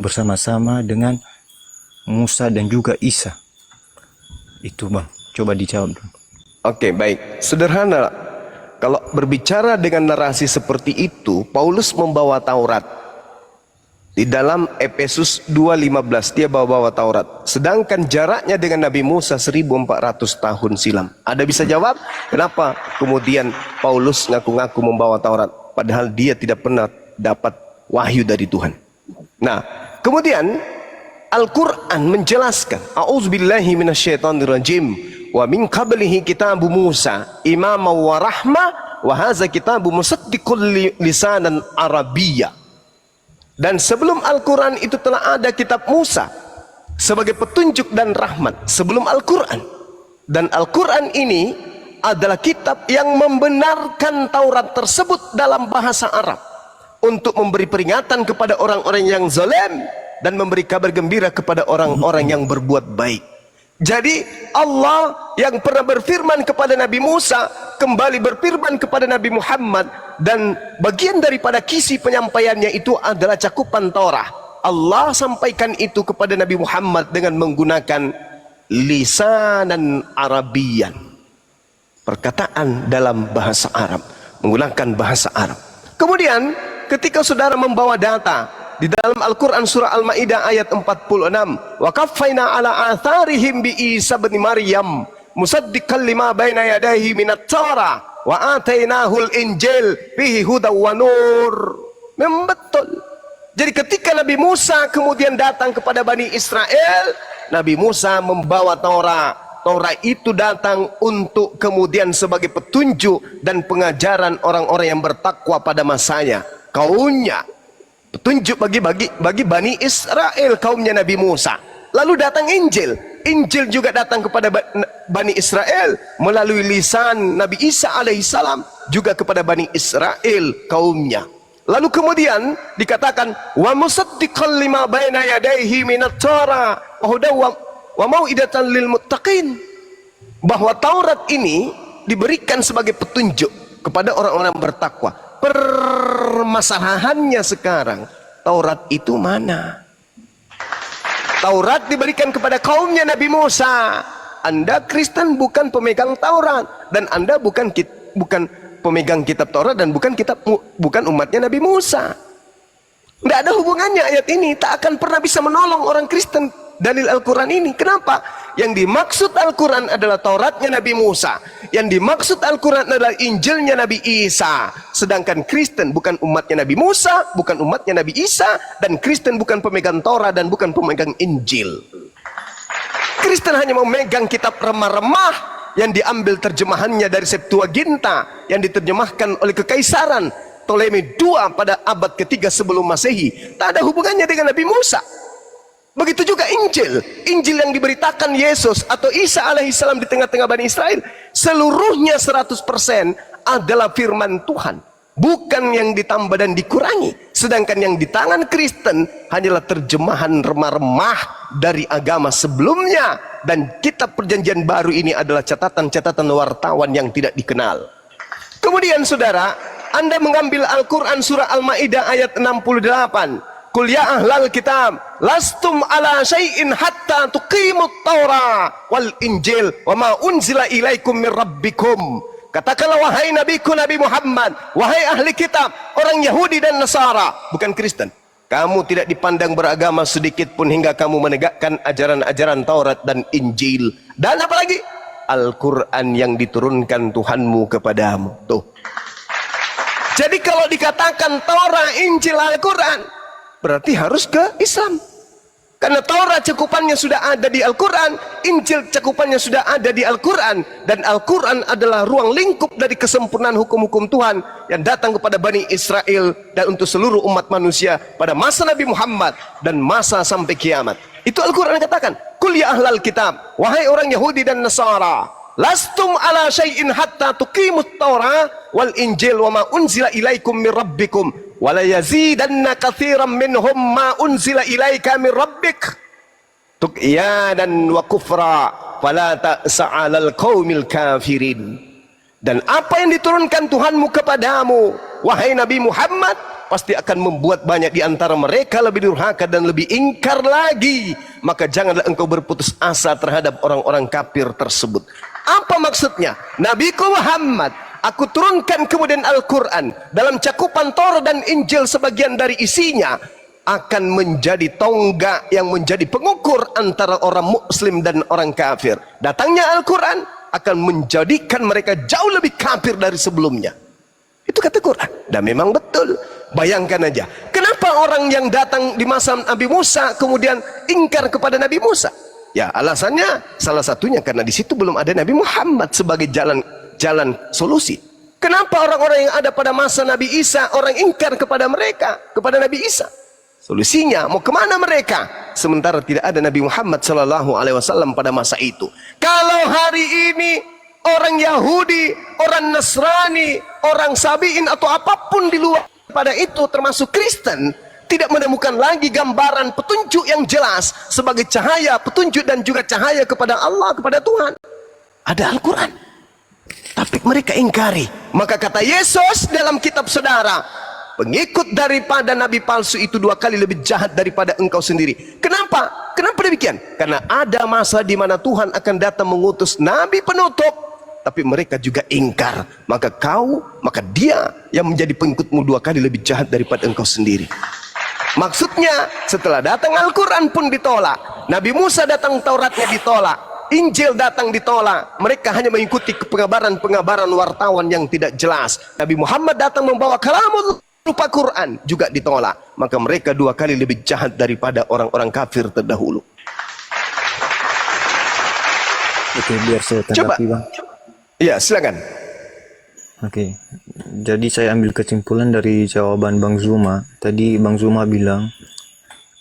bersama-sama dengan Musa dan juga Isa? Itu Bang, coba dijawab dulu. Oke, baik. Sederhana. Kalau berbicara dengan narasi seperti itu, Paulus membawa Taurat. Di dalam Efesus 2:15 dia bawa Taurat. Sedangkan jaraknya dengan Nabi Musa 1400 tahun silam. Ada bisa jawab? Kenapa kemudian Paulus ngaku-ngaku membawa Taurat padahal dia tidak pernah dapat wahyu dari Tuhan? Nah, kemudian Al-Quran menjelaskan, A'udzubillahi minasyaitonirrajim, wa min qablihi kitabu Musa imama wa rahmah wa hadza kitabu musaddiqul lisanan Arabiyya. Dan sebelum Al-Quran itu telah ada kitab Musa sebagai petunjuk dan rahmat sebelum Al-Quran. Dan Al-Quran ini adalah kitab yang membenarkan Taurat tersebut dalam bahasa Arab untuk memberi peringatan kepada orang-orang yang zalim dan memberi kabar gembira kepada orang-orang yang berbuat baik. Jadi Allah yang pernah berfirman kepada Nabi Musa kembali berfirman kepada Nabi Muhammad, dan bagian daripada kisi penyampaiannya itu adalah cakupan Taurat. Allah sampaikan itu kepada Nabi Muhammad dengan menggunakan lisanan Arabian, perkataan dalam bahasa Arab, menggunakan bahasa Arab. Kemudian ketika saudara membawa data di dalam Al-Quran surah Al-Ma'idah ayat 46, wa kaffaina ala atharihim bi Isa bin Maryam musaddiqan lima baina yadayhi minat Taurat wa atainahul Injil fihi hudaw wa nur. Memang betul. Jadi ketika Nabi Musa kemudian datang kepada Bani Israel, Nabi Musa membawa Taurat. Taurat itu datang untuk kemudian sebagai petunjuk dan pengajaran orang-orang yang bertakwa pada masanya, kaumnya. Petunjuk bagi Bani Israel, kaumnya Nabi Musa. Lalu datang Injil. Injil juga datang kepada Bani Israel melalui lisan Nabi Isa alaihissalam juga kepada Bani Israel, kaumnya. Lalu kemudian dikatakan wa musaddiqan lima baina yadayhi minat Taurat wa hudaw wa mau'idatan lil muttaqin, bahwa Taurat ini diberikan sebagai petunjuk kepada orang-orang bertakwa. Permasalahannya sekarang, Taurat itu mana? Taurat diberikan kepada kaumnya Nabi Musa. Anda Kristen bukan pemegang Taurat, dan Anda bukan pemegang kitab Taurat, dan bukan umatnya Nabi Musa. Tidak ada hubungannya ayat ini. Tak akan pernah bisa menolong orang Kristen dalil Al-Quran ini. Kenapa? Yang dimaksud Al-Quran adalah Tauratnya Nabi Musa. Yang dimaksud Al-Quran adalah Injilnya Nabi Isa. Sedangkan Kristen bukan umatnya Nabi Musa, bukan umatnya Nabi Isa, dan Kristen bukan pemegang Taurat dan bukan pemegang Injil. Kristen hanya memegang kitab remah-remah yang diambil terjemahannya dari Septuaginta yang diterjemahkan oleh Kekaisaran Ptolemy II pada abad ketiga sebelum Masehi. Tak ada hubungannya dengan Nabi Musa. Begitu juga Injil. Injil yang diberitakan Yesus atau Isa alaihissalam di tengah-tengah Bani Israel, seluruhnya 100% adalah firman Tuhan, bukan yang ditambah dan dikurangi. Sedangkan yang di tangan Kristen hanyalah terjemahan remah-remah dari agama sebelumnya, dan kitab perjanjian baru ini adalah catatan-catatan wartawan yang tidak dikenal. Kemudian saudara, Anda mengambil Al-Quran surah Al-Ma'idah ayat 68. Qul ya ahlal kitab lastum ala syai'in hatta tuqimut Taurat wal Injil wa ma unzila ilaikum min rabbikum. Katakanlah wahai nabiku Nabi Muhammad, wahai ahli kitab, orang Yahudi dan Nasara, bukan Kristen, kamu tidak dipandang beragama sedikit pun hingga kamu menegakkan ajaran-ajaran Taurat dan Injil. Dan apalagi Al-Quran yang diturunkan Tuhanmu kepadamu. Tuh. Jadi kalau dikatakan Taurat, Injil, Al-Quran, berarti harus ke Islam. Karena Taurat cakupannya sudah ada di Al-Quran, Injil cakupannya sudah ada di Al-Quran, dan Al-Quran adalah ruang lingkup dari kesempurnaan hukum-hukum Tuhan yang datang kepada Bani Israel dan untuk seluruh umat manusia pada masa Nabi Muhammad dan masa sampai kiamat. Itu Al-Quran katakan, Qul ya ahlal kitab, wahai orang Yahudi dan Nasara, lastum ala syai'in hatta tuqimut Taurat wal Injil wa ma unzila ilaikum min rabbikum wala yazidanna katsiran minhum ma unzila ilaika min rabbik tughyanan wa kufra fala ta'sa 'alal qaumil kafirin. Dan apa yang diturunkan Tuhanmu kepadamu wahai Nabi Muhammad pasti akan membuat banyak di antara mereka lebih durhaka dan lebih ingkar lagi. Maka janganlah engkau berputus asa terhadap orang-orang kafir tersebut. Apa maksudnya? Nabiku Muhammad, aku turunkan kemudian Al-Quran dalam cakupan Taurat dan Injil, sebagian dari isinya akan menjadi tonggak yang menjadi pengukur antara orang muslim dan orang kafir. Datangnya Al-Quran akan menjadikan mereka jauh lebih kafir dari sebelumnya. Itu kata Quran. Dan memang betul. Bayangkan aja, kenapa orang yang datang di masa Nabi Musa kemudian ingkar kepada Nabi Musa? Ya, alasannya salah satunya karena di situ belum ada Nabi Muhammad sebagai jalan solusi. Kenapa orang-orang yang ada pada masa Nabi Isa orang ingkar kepada mereka, kepada Nabi Isa? Solusinya mau kemana mereka? Sementara tidak ada Nabi Muhammad SAW pada masa itu. Kalau hari ini orang Yahudi, orang Nasrani, orang Sabi'in atau apapun di luar pada itu termasuk Kristen, tidak menemukan lagi gambaran petunjuk yang jelas sebagai cahaya petunjuk dan juga cahaya kepada Allah, kepada Tuhan. Ada Al-Quran, tapi mereka ingkari. Maka kata Yesus dalam kitab saudara, pengikut daripada nabi palsu itu 2 kali lebih jahat daripada engkau sendiri. Kenapa? Kenapa demikian? Karena ada masa di mana Tuhan akan datang mengutus nabi penutup, tapi mereka juga ingkar. Maka dia yang menjadi pengikutmu 2 kali lebih jahat daripada engkau sendiri. Maksudnya setelah datang Al-Quran pun ditolak, Nabi Musa datang Tauratnya ditolak, Injil datang ditolak. Mereka hanya mengikuti pengabaran-pengabaran wartawan yang tidak jelas. Nabi Muhammad datang membawa kalamul rupa Quran juga ditolak. Maka mereka 2 kali lebih jahat daripada orang-orang kafir terdahulu. Oke, biar saya tanggapi, Bang. Ya, silakan. Oke, jadi saya ambil kesimpulan dari jawaban Bang Zuma. Tadi Bang Zuma bilang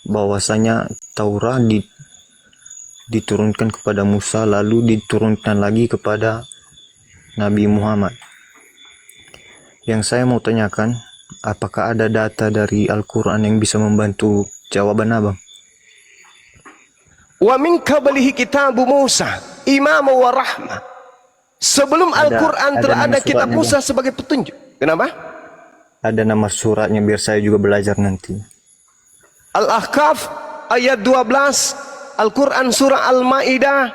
bahwasanya Taurat diturunkan kepada Musa, lalu diturunkan lagi kepada Nabi Muhammad. Yang saya mau tanyakan, apakah ada data dari Al-Quran yang bisa membantu jawaban Abang? Wa min qablihi kitabu Musa imam wa rahmah. Sebelum Al-Quran telah ada kitab Musa sebagai petunjuk. Kenapa? Ada nama suratnya biar saya juga belajar nanti. Al-Ahqaf ayat 12, Al-Quran surah Al-Ma'idah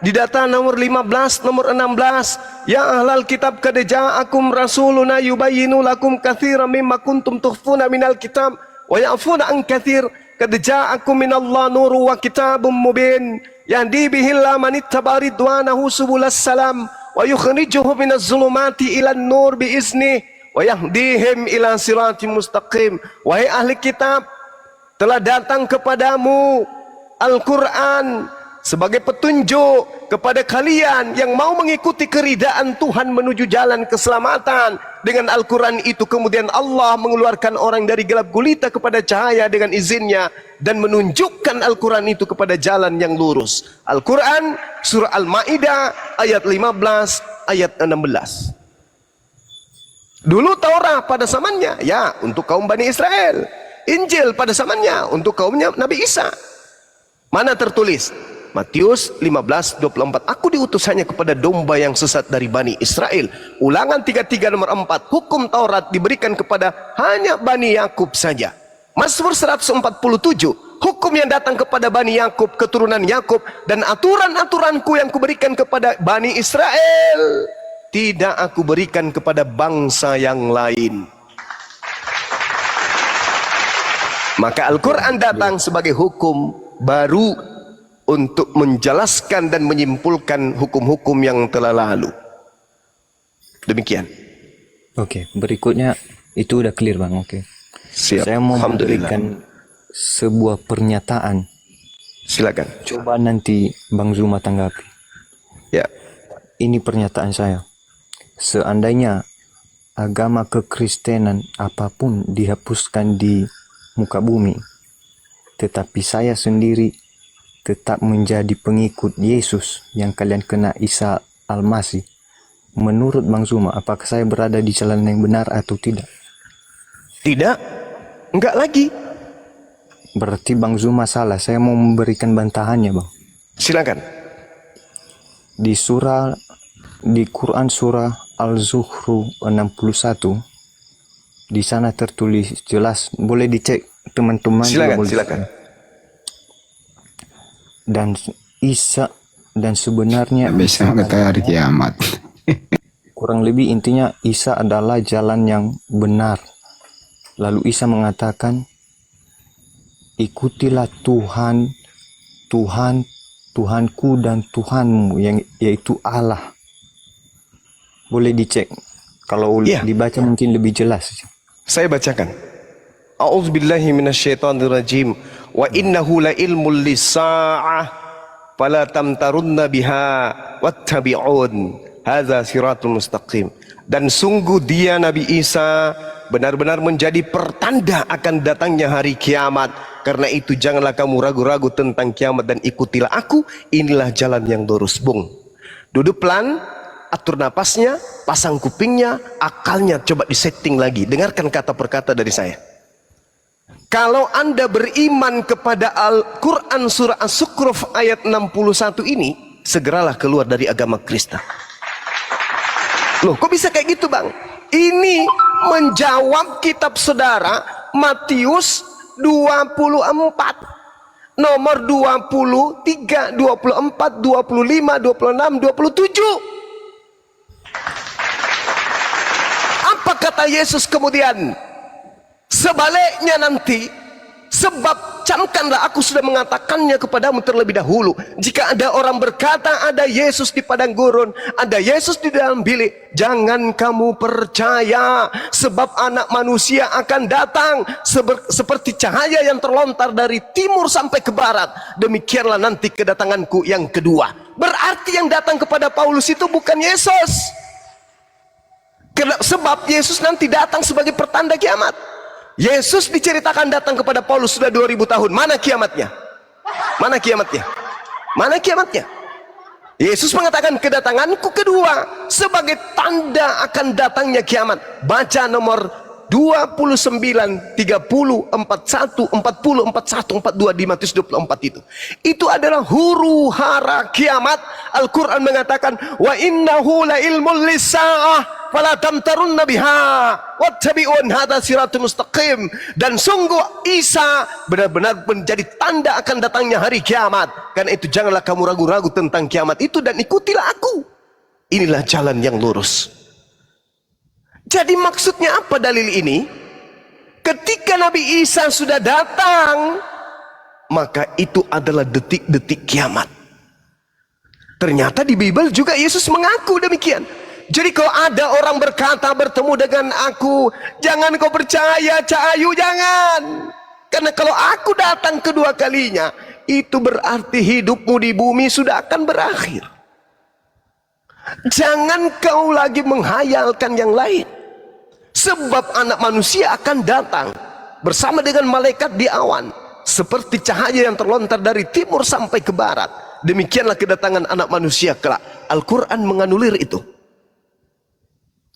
di data nomor 15, nomor 16. Ya ahlal kitab qad ja'akum rasuluna yubayyinu lakum katsiran mimma kuntum tukhfuna minal kitab wa ya'funa an katsir. Qad ja'akum minallah nuru wa kitabum mubin yahdi bihillah man ittaba ridwanahu subulas salam wa yukhrijuhum minaz zulumati ilan nur biizni wa yahdihim ila siratim mustaqim. Wahai ahli kitab, telah datang kepadamu Al-Quran sebagai petunjuk kepada kalian yang mau mengikuti keridaan Tuhan menuju jalan keselamatan. Dengan Al-Quran itu kemudian Allah mengeluarkan orang dari gelap gulita kepada cahaya dengan izinnya dan menunjukkan Al-Quran itu kepada jalan yang lurus. Al-Quran surah Al-Ma'idah ayat 15 ayat 16. Dulu Taurat pada zamannya ya untuk kaum Bani Israel, Injil pada zamannya untuk kaumnya Nabi Isa. Mana tertulis? Matius 15:24. Aku diutus hanya kepada domba yang sesat dari Bani Israel. Ulangan 33 nomor 4. Hukum Taurat diberikan kepada hanya Bani Yakub saja. Mazmur 147. Hukum yang datang kepada Bani Yakub, keturunan Yakub, dan aturan-aturanku yang kuberikan kepada Bani Israel, tidak aku berikan kepada bangsa yang lain. Maka Al-Quran datang sebagai hukum baru untuk menjelaskan dan menyimpulkan hukum-hukum yang telah lalu. Demikian. Oke, berikutnya itu udah clear, Bang. Oke. Siap. Saya mau memberikan sebuah pernyataan. Silakan. Coba nanti Bang Zuma tanggapi. Ya. Ini pernyataan saya. Seandainya agama kekristenan apapun dihapuskan di muka bumi, tetapi saya sendiri tetap menjadi pengikut Yesus yang kalian kenal, Isa Al-Masih. Menurut Bang Zuma, apakah saya berada di jalan yang benar atau tidak? Tidak. Enggak lagi. Berarti Bang Zuma salah. Saya mau memberikan bantahannya, Bang. Silakan. Di Quran surah Al-Zukhruf 61 Di sana tertulis jelas, boleh dicek teman-teman. Silakan. Dan Isa, dan sebenarnya Bisa kata hari kiamat. kurang lebih intinya Isa adalah jalan yang benar. Lalu Isa mengatakan, ikutilah Tuhanku dan Tuhanmu, yaitu Allah. Boleh dicek, kalau dibaca mungkin lebih jelas. Saya bacakan. A'udzubillahi minasyaitonirrajim. Wa innahu la ilmul lis-sa'ah fala tamtarunna biha wattabi'un. Hadza siratul mustaqim. Dan sungguh dia Nabi Isa benar-benar menjadi pertanda akan datangnya hari kiamat. Karena itu janganlah kamu ragu-ragu tentang kiamat dan ikutilah aku. Inilah jalan yang lurus. Bung, duduk pelan, atur napasnya, pasang kupingnya, akalnya coba disetting lagi. Dengarkan kata per kata dari saya. Kalau Anda beriman kepada Al-Quran surah As-Zukhruf ayat 61 ini, segeralah keluar dari agama Kristen. Loh, kok bisa kayak gitu, Bang? Ini menjawab kitab saudara Matius 24, nomor 23, 24, 25, 26, 27. Apa kata Yesus kemudian? Sebaliknya nanti, sebab camkanlah aku sudah mengatakannya kepadamu terlebih dahulu. Jika ada orang berkata ada Yesus di padang gurun, ada Yesus di dalam bilik, jangan kamu percaya, sebab anak manusia akan datang seperti cahaya yang terlontar dari timur sampai ke barat. Demikianlah nanti kedatanganku yang kedua. Berarti yang datang kepada Paulus itu bukan Yesus. Sebab Yesus nanti datang sebagai pertanda kiamat. Yesus diceritakan datang kepada Paulus sudah 2000 tahun. Mana kiamatnya? Mana kiamatnya? Mana kiamatnya? Yesus mengatakan kedatanganku kedua sebagai tanda akan datangnya kiamat. Baca nomor 29, 30, 41, 40, 41, 42 di Matius 24 itu. Itu adalah huru hara kiamat. Al-Quran mengatakan, wa innahu la ilmul lis-sa'ah fala tamtarunna biha wattabi'un hadza siratul mustaqim. Dan sungguh Isa benar-benar menjadi tanda akan datangnya hari kiamat. Karena itu janganlah kamu ragu-ragu tentang kiamat itu dan ikutilah aku. Inilah jalan yang lurus. Jadi maksudnya apa dalil ini? Ketika Nabi Isa sudah datang, maka itu adalah detik-detik kiamat. Ternyata di Bible juga Yesus mengaku demikian. Jadi kalau ada orang berkata bertemu dengan aku, jangan kau percaya, Cak Ayu, jangan. Karena kalau aku datang kedua kalinya, itu berarti hidupmu di bumi sudah akan berakhir. Jangan kau lagi menghayalkan yang lain. Sebab anak manusia akan datang bersama dengan malaikat di awan, seperti cahaya yang terlontar dari timur sampai ke barat. Demikianlah kedatangan anak manusia kelak. Al-Quran menganulir itu.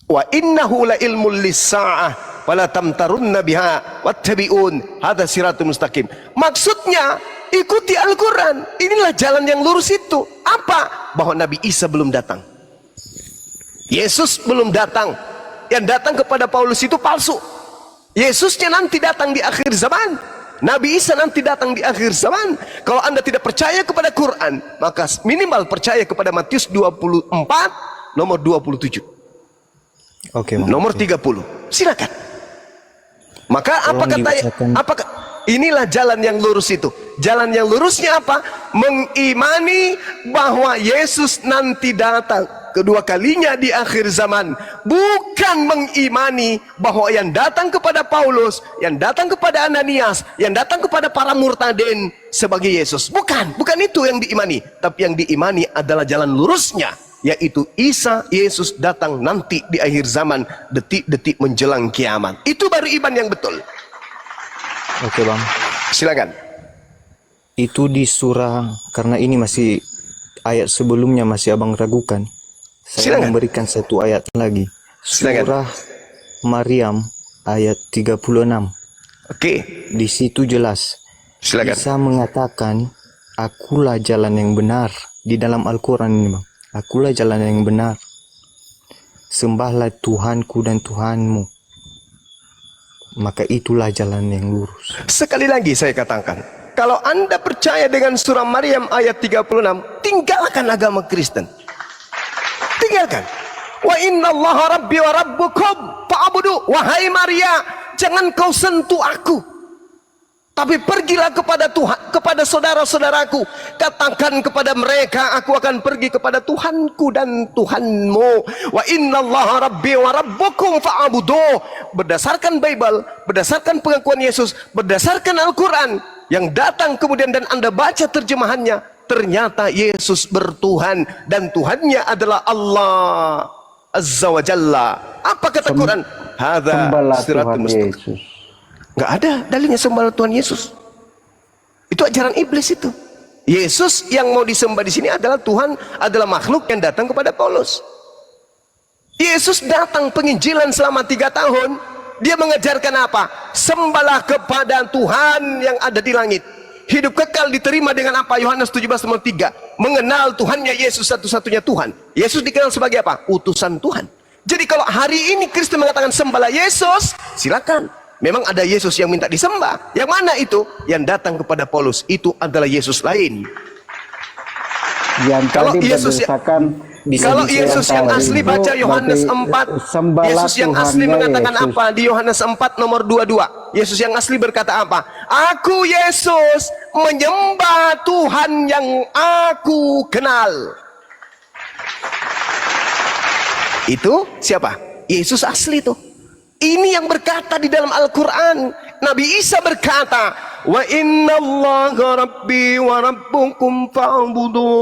Wa innahu la ilmul lis-sa'ah wala tamtarunna biha wattabi'un hadza siratul mustaqim. Maksudnya ikuti Al-Quran. Inilah jalan yang lurus itu. Apa? Bahwa Nabi Isa belum datang, Yesus belum datang. Yang datang kepada Paulus itu palsu. Yesusnya nanti datang di akhir zaman. Nabi Isa nanti datang di akhir zaman. Kalau Anda tidak percaya kepada Quran, maka minimal percaya kepada Matius 24 nomor 27. Oke, nomor 30. Silakan. Maka apa kata inilah jalan yang lurus itu. Jalan yang lurusnya apa? Mengimani bahwa Yesus nanti datang kedua kalinya di akhir zaman. Bukan mengimani bahwa yang datang kepada Paulus, yang datang kepada Ananias, yang datang kepada para murtadin sebagai Yesus. Bukan itu yang diimani. Tapi yang diimani adalah jalan lurusnya, yaitu Isa Yesus datang nanti di akhir zaman, detik-detik menjelang kiamat. Itu baru iman yang betul. Oke, Bang. Silakan. Itu di surah, karena ini masih ayat sebelumnya masih abang ragukan. Saya memberikan satu ayat lagi. Surah Maryam ayat 36. Oke. Di situ jelas. Silakan. Isa mengatakan, akulah jalan yang benar. Di dalam Al-Quran ini, Bang. Akulah jalan yang benar. Sembahlah Tuhanku dan Tuhanmu. maka itulah jalan yang lurus. Sekali lagi saya katakan, kalau Anda percaya dengan surah Maryam ayat 36, tinggalkan agama Kristen. Tinggalkan. Wa inna allaha rabbi wa rabbukum fa'budu. Wahai Maria, jangan kau sentuh aku, tapi pergilah kepada Tuhan, kepada saudara-saudaraku. Katakan kepada mereka, aku akan pergi kepada Tuhanku dan Tuhanmu. Wa innallaha rabbi wa rabbukum fa'budu. Berdasarkan Bible, berdasarkan pengakuan Yesus, berdasarkan Al-Quran yang datang kemudian dan Anda baca terjemahannya, ternyata Yesus bertuhan dan Tuhannya adalah Allah Azza wa Jalla. Apa kata Quran? Hadza siratul mustaqim. Nggak ada dalilnya sembah Tuhan Yesus. Itu ajaran iblis itu. Yesus yang mau disembah di sini adalah Tuhan, adalah makhluk yang datang kepada Paulus. Yesus datang penginjilan selama 3 tahun. Dia mengajarkan apa? Sembahlah kepada Tuhan yang ada di langit. Hidup kekal diterima dengan apa? Yohanes 17:3. Mengenal Tuhannya Yesus satu-satunya Tuhan. Yesus dikenal sebagai apa? Utusan Tuhan. Jadi kalau hari ini Kristen mengatakan sembahlah Yesus, silakan. Memang ada Yesus yang minta disembah. Yang mana itu? Yang datang kepada Paulus. Itu adalah Yesus lain. Yang Kalau tadi Yesus kalau Yesus yang asli baca Yohanes 4. Yesus yang asli mengatakan Yesus. Apa? Di Yohanes 4 nomor 22. Yesus yang asli berkata apa? Aku Yesus menyembah Tuhan yang aku kenal. Itu siapa? Yesus asli tuh. Ini yang berkata di dalam Al-Quran. Nabi Isa berkata, wa inna allaha rabbi wa rabbukum fa'budu.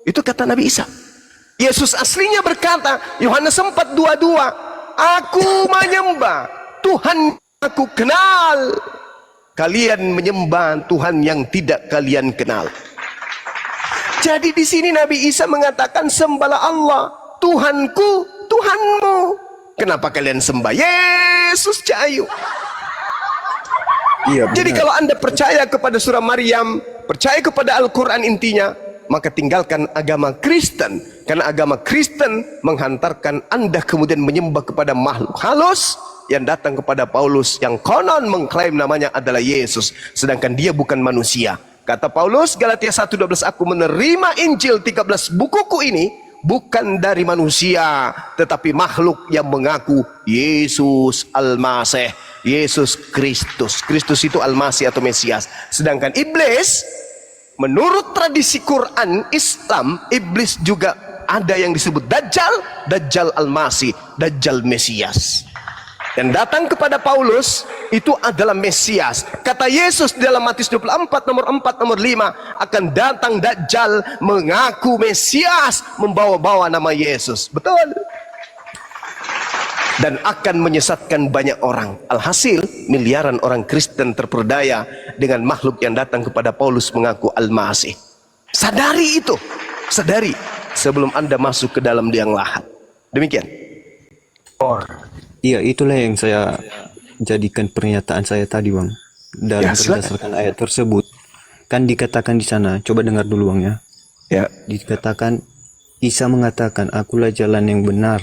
Itu kata Nabi Isa. Yesus aslinya berkata, Yohanes 4:22, aku menyembah Tuhan aku kenal. Kalian menyembah Tuhan yang tidak kalian kenal. Jadi di sini Nabi Isa mengatakan sembahlah Allah, Tuhanku, Tuhanmu. Kenapa kalian sembah Yesus Cahayu? Iya, jadi kalau Anda percaya kepada surah Maryam, percaya kepada Al-Quran intinya, maka tinggalkan agama Kristen. Karena agama Kristen menghantarkan Anda kemudian menyembah kepada makhluk halus yang datang kepada Paulus yang konon mengklaim namanya adalah Yesus, sedangkan dia bukan manusia. Kata Paulus, Galatia 1:12, aku menerima Injil 13 bukuku ini bukan dari manusia, tetapi makhluk yang mengaku Yesus Al-Masih, Yesus Kristus. Kristus itu Al-Masih atau Mesias. Sedangkan iblis, menurut tradisi Quran Islam, iblis juga ada yang disebut Dajjal, Dajjal Al-Masih, Dajjal Mesias. Dan datang kepada Paulus itu adalah Mesias. Kata Yesus dalam Matius 24 nomor 4 nomor 5, akan datang Dajjal mengaku Mesias, membawa-bawa nama Yesus. Betul. Dan akan menyesatkan banyak orang. Alhasil miliaran orang Kristen terperdaya dengan makhluk yang datang kepada Paulus mengaku Al-Masih. Sadari itu. Sadari sebelum Anda masuk ke dalam liang lahat. Demikian. Iya, itulah yang saya jadikan pernyataan saya tadi, Bang. Dan Ya, berdasarkan ayat tersebut, kan dikatakan di sana, coba dengar dulu, Bang, ya. Ya. Dikatakan, Isa mengatakan, akulah jalan yang benar,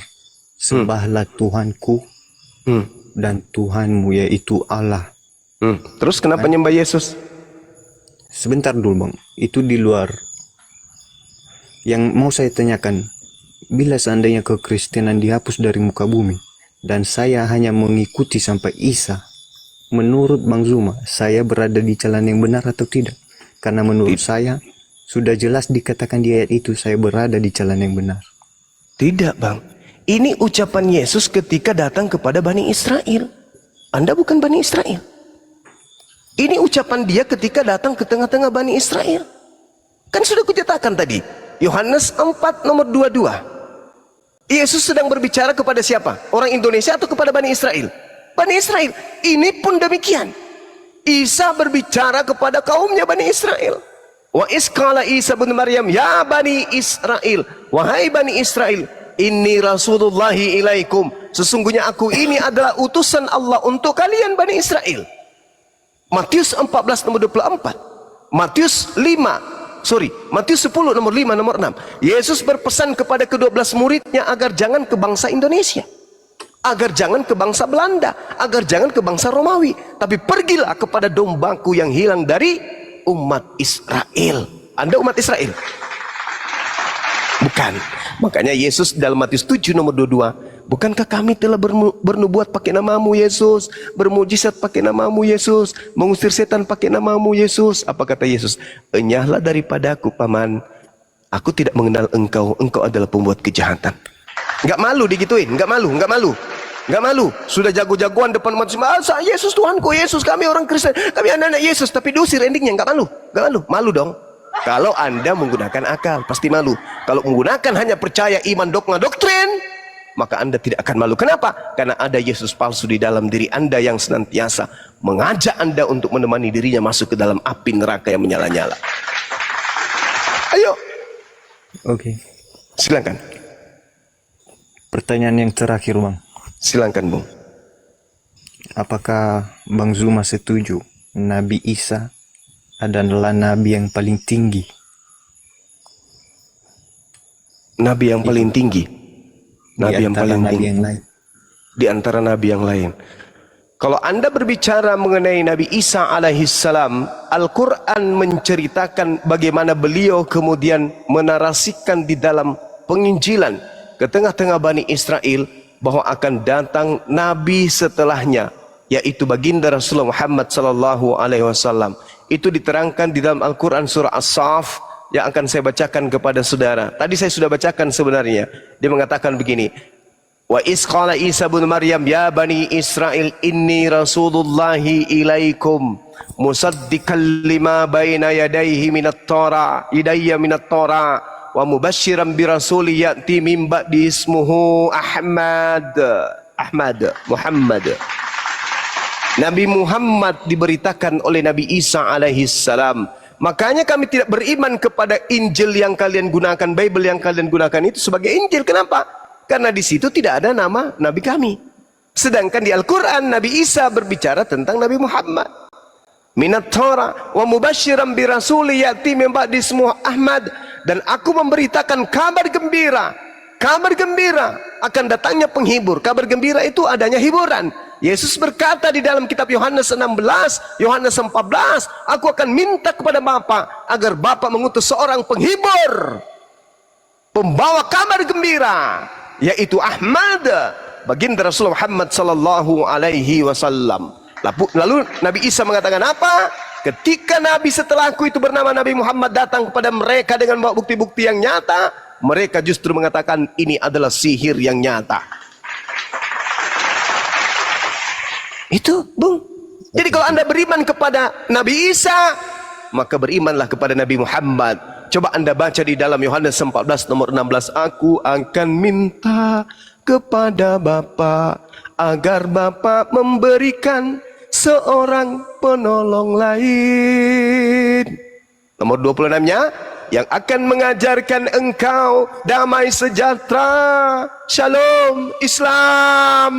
sembahlah Tuhanku dan Tuhanmu, yaitu Allah. Terus kenapa nyembah Yesus? Sebentar dulu, Bang. Itu di luar. Yang mau saya tanyakan, bila seandainya kekristenan dihapus dari muka bumi, dan saya hanya mengikuti sampai Isa, menurut Bang Zuma, saya berada di jalan yang benar atau tidak? Karena menurut saya, sudah jelas dikatakan di ayat itu, saya berada di jalan yang benar. Tidak, Bang. Ini ucapan Yesus ketika datang kepada Bani Israel. Anda bukan Bani Israel. Ini ucapan dia ketika datang ke tengah-tengah Bani Israel. Kan sudah kujatakan tadi. Yohanes 4 nomor 22. Yesus sedang berbicara kepada siapa? Orang Indonesia atau kepada Bani Israel? Bani Israel. Ini pun demikian. Isa berbicara kepada kaumnya Bani Israel. Wa isqala Isa bin Maryam, ya Bani Israel, wahai Bani Israel, inni rasulullahi ilaikum, sesungguhnya aku ini adalah utusan Allah untuk kalian Bani Israel. Matius 14 nomor 24. Matius 10 nomor 5 nomor 6. Yesus berpesan kepada ke-12 muridnya agar jangan ke bangsa Indonesia. agar jangan ke bangsa Belanda, agar jangan ke bangsa Romawi, tapi pergilah kepada dombaku yang hilang dari umat Israel. Anda umat Israel? Bukan. Makanya Yesus dalam Matius 7 nomor 22, bukankah kami telah bernubuat pakai namamu Yesus, bermujizat pakai namamu Yesus, mengusir setan pakai namamu Yesus? Apa kata Yesus? Enyahlah daripadaku paman, aku tidak mengenal engkau, engkau adalah pembuat kejahatan. Enggak malu digituin, enggak malu, enggak malu. Enggak malu, sudah jago-jagoan depan umat semua. Yesus Tuhanku, Yesus, kami orang Kristen, kami anak-anak Yesus, tapi diusir endingnya. Enggak malu, enggak malu. Malu dong. Kalau Anda menggunakan akal, pasti malu. Kalau menggunakan hanya percaya iman dogma doktrin, maka Anda tidak akan malu. Kenapa? Karena ada Yesus palsu di dalam diri Anda yang senantiasa mengajak Anda untuk menemani dirinya masuk ke dalam api neraka yang menyala-nyala. Ayo. Oke. Silakan. Pertanyaan yang terakhir, Bang. Silakan, Bung. Apakah Bang Zuma setuju Nabi Isa adalah nabi yang paling tinggi? Nabi yang paling tinggi. Nabi yang paling nabi tinggi yang lain. di antara nabi yang lain. Kalau Anda berbicara mengenai Nabi Isa alaihissalam, Al-Quran menceritakan bagaimana beliau kemudian menarasikan di dalam penginjilan ke tengah-tengah Bani Israel bahwa akan datang nabi setelahnya, yaitu baginda Rasulullah Muhammad sallallahu alaihi wasallam. Itu diterangkan di dalam Al-Quran surah As-Saff yang akan saya bacakan kepada saudara. Tadi saya sudah bacakan sebenarnya. Dia mengatakan begini, wa isqala Isa bin Maryam ya bani Israel inni rasulullahi ilaikum musaddiqan lima baina yadayhi minat Tara idayya minat Tara wa mubasysyiran bi rasuli ya'ti min ba'di ismuhu Muhammad. Nabi Muhammad diberitakan oleh Nabi Isa alaihissalam. Makanya kami tidak beriman kepada Injil yang kalian gunakan, Bible yang kalian gunakan itu sebagai Injil. Kenapa? Karena di situ tidak ada nama Nabi kami. Sedangkan di Al-Quran Nabi Isa berbicara tentang Nabi Muhammad. Minat Torah wa mubasyiran bi rasuli ya'ti min ba'di ismuhu Ahmad, dan aku memberitakan kabar gembira akan datangnya penghibur. Kabar gembira itu adanya hiburan. Yesus berkata di dalam kitab Yohanes 16, Yohanes 14, aku akan minta kepada Bapa agar Bapa mengutus seorang penghibur, pembawa kabar gembira, yaitu Ahmad, baginda Rasulullah Muhammad sallallahu alaihi wasallam. Lalu Nabi Isa mengatakan apa? Ketika Nabi setelahku itu bernama Nabi Muhammad datang kepada mereka dengan bawa bukti-bukti yang nyata, mereka justru mengatakan ini adalah sihir yang nyata. Itu, Bung. Jadi kalau Anda beriman kepada Nabi Isa, maka berimanlah kepada Nabi Muhammad. Coba Anda baca di dalam Yohanes 14 nomor 16, aku akan minta kepada Bapa agar Bapa memberikan seorang penolong lain. Nomor 26-nya, yang akan mengajarkan engkau damai sejahtera, shalom, Islam.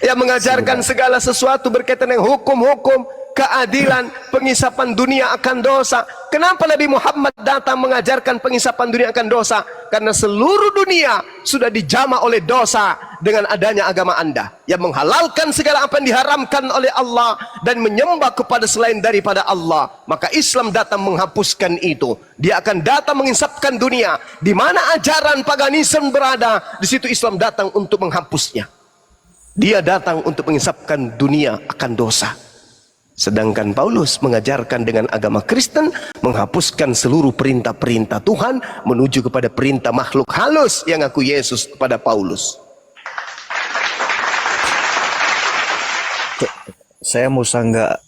Yang mengajarkan segala sesuatu berkaitan dengan hukum-hukum, keadilan, pengisapan dunia akan dosa. Kenapa Nabi Muhammad datang mengajarkan pengisapan dunia akan dosa? Karena seluruh dunia sudah dijamah oleh dosa dengan adanya agama Anda yang menghalalkan segala apa yang diharamkan oleh Allah dan menyembah kepada selain daripada Allah. Maka Islam datang menghapuskan itu. Dia akan datang menginsapkan dunia. Di mana ajaran paganisme berada, di situ Islam datang untuk menghapusnya. Dia datang untuk mengisapkan dunia akan dosa. Sedangkan Paulus mengajarkan dengan agama Kristen menghapuskan seluruh perintah-perintah Tuhan menuju kepada perintah makhluk halus yang ngaku Yesus kepada Paulus. Saya mau sanggah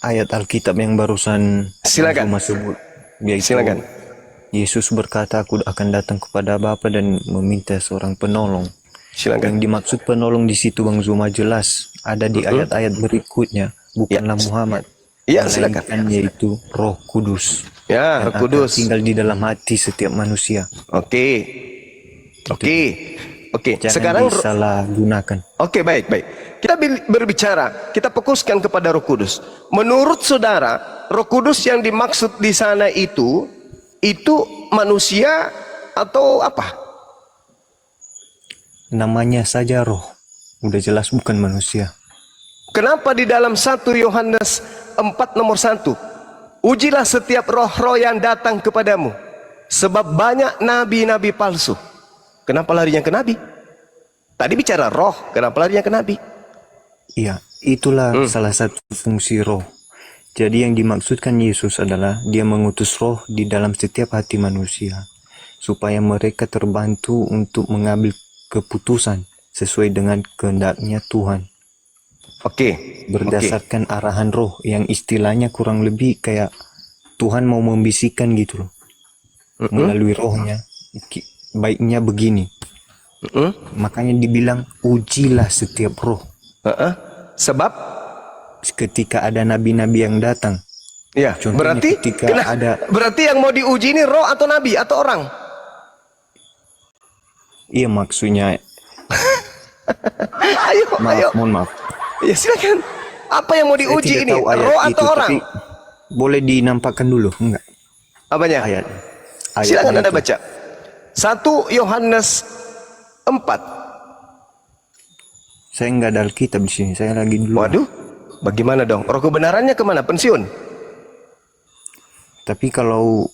ayat Alkitab yang barusan Silakan. sebut. Yaitu, Silakan. Yesus berkata, aku akan datang kepada Bapa dan meminta seorang penolong. Silakan. Yang dimaksud penolong di situ Bang Zuma jelas ada di ayat-ayat berikutnya, bukanlah Muhammad. Ya, silakan. Melainkan yaitu Roh Kudus. Ya, Roh yang Kudus akan tinggal di dalam hati setiap manusia. Oke. Jangan Sekarang disalahgunakan. Oke, baik. Kita berbicara, kita fokuskan kepada Roh Kudus. Menurut saudara, Roh Kudus yang dimaksud di sana itu manusia atau apa? namanya saja roh. Udah jelas bukan manusia. Kenapa di dalam 1 Yohanes 4 nomor 1, ujilah setiap roh-roh yang datang kepadamu, sebab banyak nabi-nabi palsu. Kenapa larinya ke nabi? Tadi bicara roh, kenapa larinya ke nabi? Iya, itulah salah satu fungsi roh. Jadi yang dimaksudkan Yesus adalah dia mengutus roh di dalam setiap hati manusia, supaya mereka terbantu untuk mengambil keputusan sesuai dengan kehendaknya Tuhan. Oke. Berdasarkan arahan roh yang istilahnya kurang lebih kayak Tuhan mau membisikkan gitu loh. Melalui rohnya. Baiknya begini. Makanya dibilang ujilah setiap roh. Sebab ketika ada nabi-nabi yang datang. ya, Contohnya berarti yang mau diuji ini roh atau nabi atau orang? Iya, maksudnya ayo. mohon maaf. Ya silakan. Apa yang mau diuji ini? Roh atau orang? Boleh dinampakkan dulu, enggak? Apanya? Ayat Silakan Anda itu. baca. 1 Yohanes 4. Saya enggak ada Alkitab di sini. Saya lagi dulu. Waduh, bagaimana dong? Roh kebenarannya kemana? Pensiun? Tapi kalau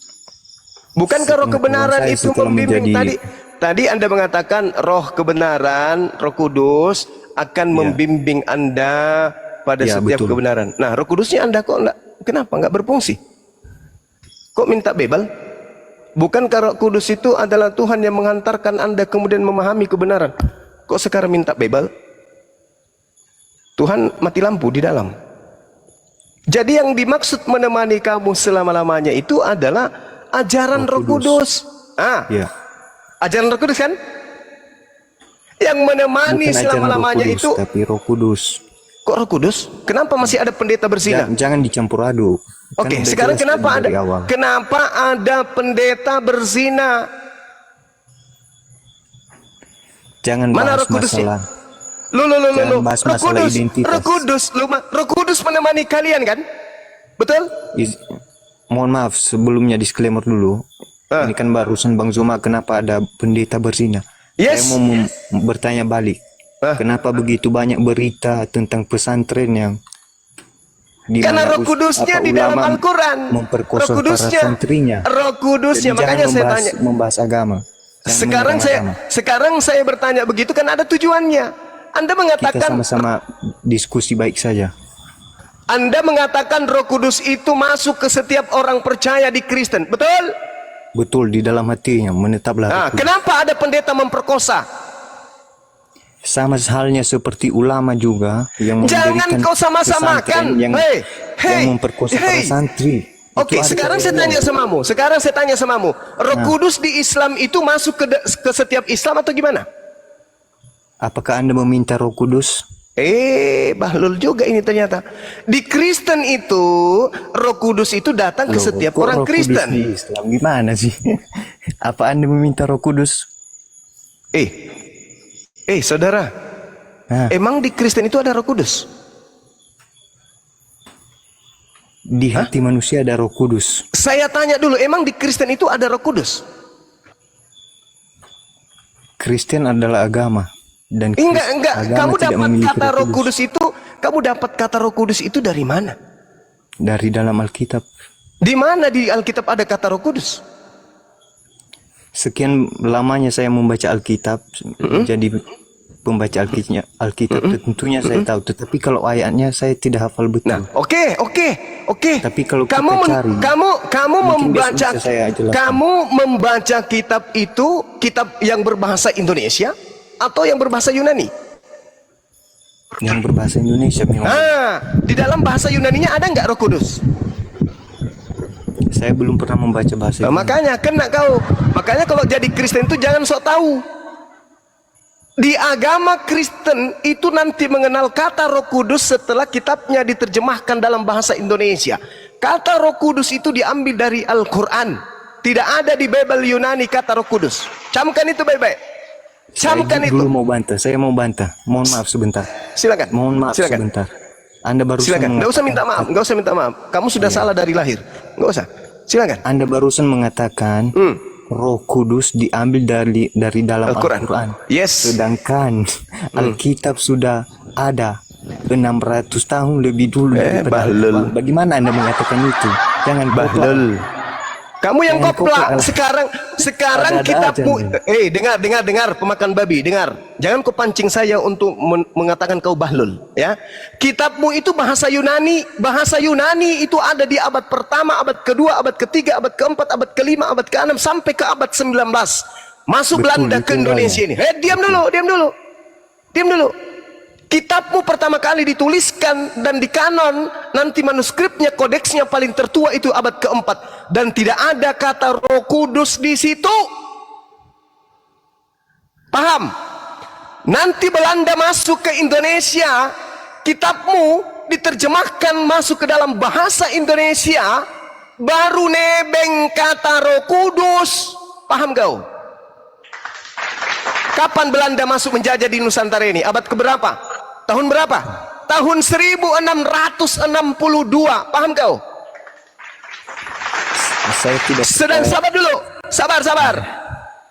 Bukankah roh kebenaran saya itu setelah membimbing menjadi- tadi Anda mengatakan roh kebenaran, Roh Kudus akan membimbing Anda pada Ya, setiap betul. kebenaran. Nah, Roh Kudusnya Anda kok kenapa enggak berfungsi? Kok minta bebal? Bukankah Roh Kudus itu adalah Tuhan yang menghantarkan Anda kemudian memahami kebenaran? Kok sekarang minta bebal? Tuhan mati lampu di dalam. Jadi yang dimaksud menemani kamu selama-lamanya itu adalah ajaran Roh Kudus. ya, Ajaran Roh Kudus kan? Yang menemani bukan ajaran selama-lamanya Roh Kudus, itu. tapi Roh Kudus. Kok Roh Kudus? Kenapa masih ada pendeta berzina? Jangan dicampur aduk. Kan Oke, udah sekarang jelas kenapa tadi ada? dari awal. Kenapa ada pendeta berzina? Jangan Mana bahas Roh Kudusnya? masalah. Lu. bahas Roh masalah Kudus, identitas. Roh Kudus menemani kalian kan? Betul? Mohon maaf, sebelumnya disclaimer dulu. Ini kan barusan Bang Zuma, kenapa ada pendeta berzina? Yes. Saya mau bertanya balik. Kenapa begitu banyak berita tentang pesantren yang di Karena mana Roh Kudusnya di dalam ulama Al-Quran. memperkosa para santrinya. Roh Kudusnya, Jadi makanya jangan saya tanya. membahas agama. Jangan menyerang agama. Sekarang saya bertanya begitu kan ada tujuannya. Anda Kita mengatakan sama-sama diskusi baik saja. Anda mengatakan Roh Kudus itu masuk ke setiap orang percaya di Kristen, betul? Betul, di dalam hatinya menetaplah. Nah, Roh Kudus. kenapa ada pendeta memperkosa? Sama halnya seperti ulama juga yang Jangan mendirikan kau sama-samakan. pesantren yang Hey, memperkosa para santri. Oke, Itu ada sekarang saya kebenaran. tanya samamu. Roh Kudus di Islam itu masuk ke setiap Islam atau gimana? Apakah Anda meminta Roh Kudus? Bahlul juga ini ternyata. Di Kristen itu Roh Kudus itu datang ke setiap Kok orang Roh Kudus Kristen. di Islam gimana sih? Apa Anda meminta Roh Kudus? Saudara, Nah, emang di Kristen itu ada Roh Kudus? di hati manusia ada Roh Kudus. Saya tanya dulu, emang di Kristen itu ada Roh Kudus? Kristen adalah agama dan Enggak. agama Kamu tidak dapat memiliki kata Roh Kudus. Kudus itu dari mana? Dari dalam Alkitab. Di mana di Alkitab ada kata Roh Kudus? Sekian lamanya saya membaca Alkitab, jadi pembaca Alkitab tentunya saya tahu. Tetapi kalau ayatnya saya tidak hafal betul. Nah, oke. Tapi kalau kamu kita cari, kamu mungkin besok membaca bisa saya jelaskan. kamu membaca kitab itu kitab yang berbahasa Indonesia atau yang berbahasa Yunani? yang berbahasa Indonesia memang. Di dalam bahasa Yunaninya ada nggak Roh Kudus? Saya belum pernah membaca bahasa Nah, Yunani. makanya kena kau. Makanya kalau jadi Kristen itu jangan sok tahu. Di agama Kristen itu nanti mengenal kata Roh Kudus setelah kitabnya diterjemahkan dalam bahasa Indonesia. Kata Roh Kudus itu diambil dari Al-Quran. Tidak ada di Bible Yunani kata Roh Kudus. Camkan itu baik-baik. Camkan Saya itu. dulu mau bantah. Saya mau bantah. Mohon maaf sebentar. Silakan. Mohon maaf Silakan. sebentar. Anda barusan Silakan. Nggak usah minta maaf. Kamu sudah salah dari lahir. Nggak usah. Silakan. Anda barusan mengatakan Roh Kudus diambil dari dalam Al-Quran. Al-Quran. Yes. Sedangkan Alkitab sudah ada 600 tahun lebih dulu daripada Bahlul. Al-Quran. Bagaimana Anda mengatakan itu? Jangan Bahlul. Kamu yang Jangan kopla. kopla. Sekarang Ada-ada kitabmu. Dengar, dengar pemakan babi, dengar. Jangan kau pancing saya untuk mengatakan kau bahlul, ya. Kitabmu itu bahasa Yunani. Bahasa Yunani itu ada di abad pertama, abad kedua, abad ketiga, abad keempat, abad kelima, abad keenam sampai ke abad 19. Masuk Betul, Belanda itu ke Indonesia ini. Diam dulu. Kitabmu pertama kali dituliskan dan di kanon, nanti manuskripnya, kodeksnya paling tertua itu abad keempat, dan tidak ada kata Roh Kudus di situ. Paham? Nanti Belanda masuk ke Indonesia, kitabmu diterjemahkan masuk ke dalam bahasa Indonesia, baru nebeng kata Roh Kudus. Paham kau? Kapan Belanda masuk menjajah di Nusantara ini? Abad keberapa? Tahun berapa? Tahun 1662. Paham kau? Saya tidak Sabar dulu.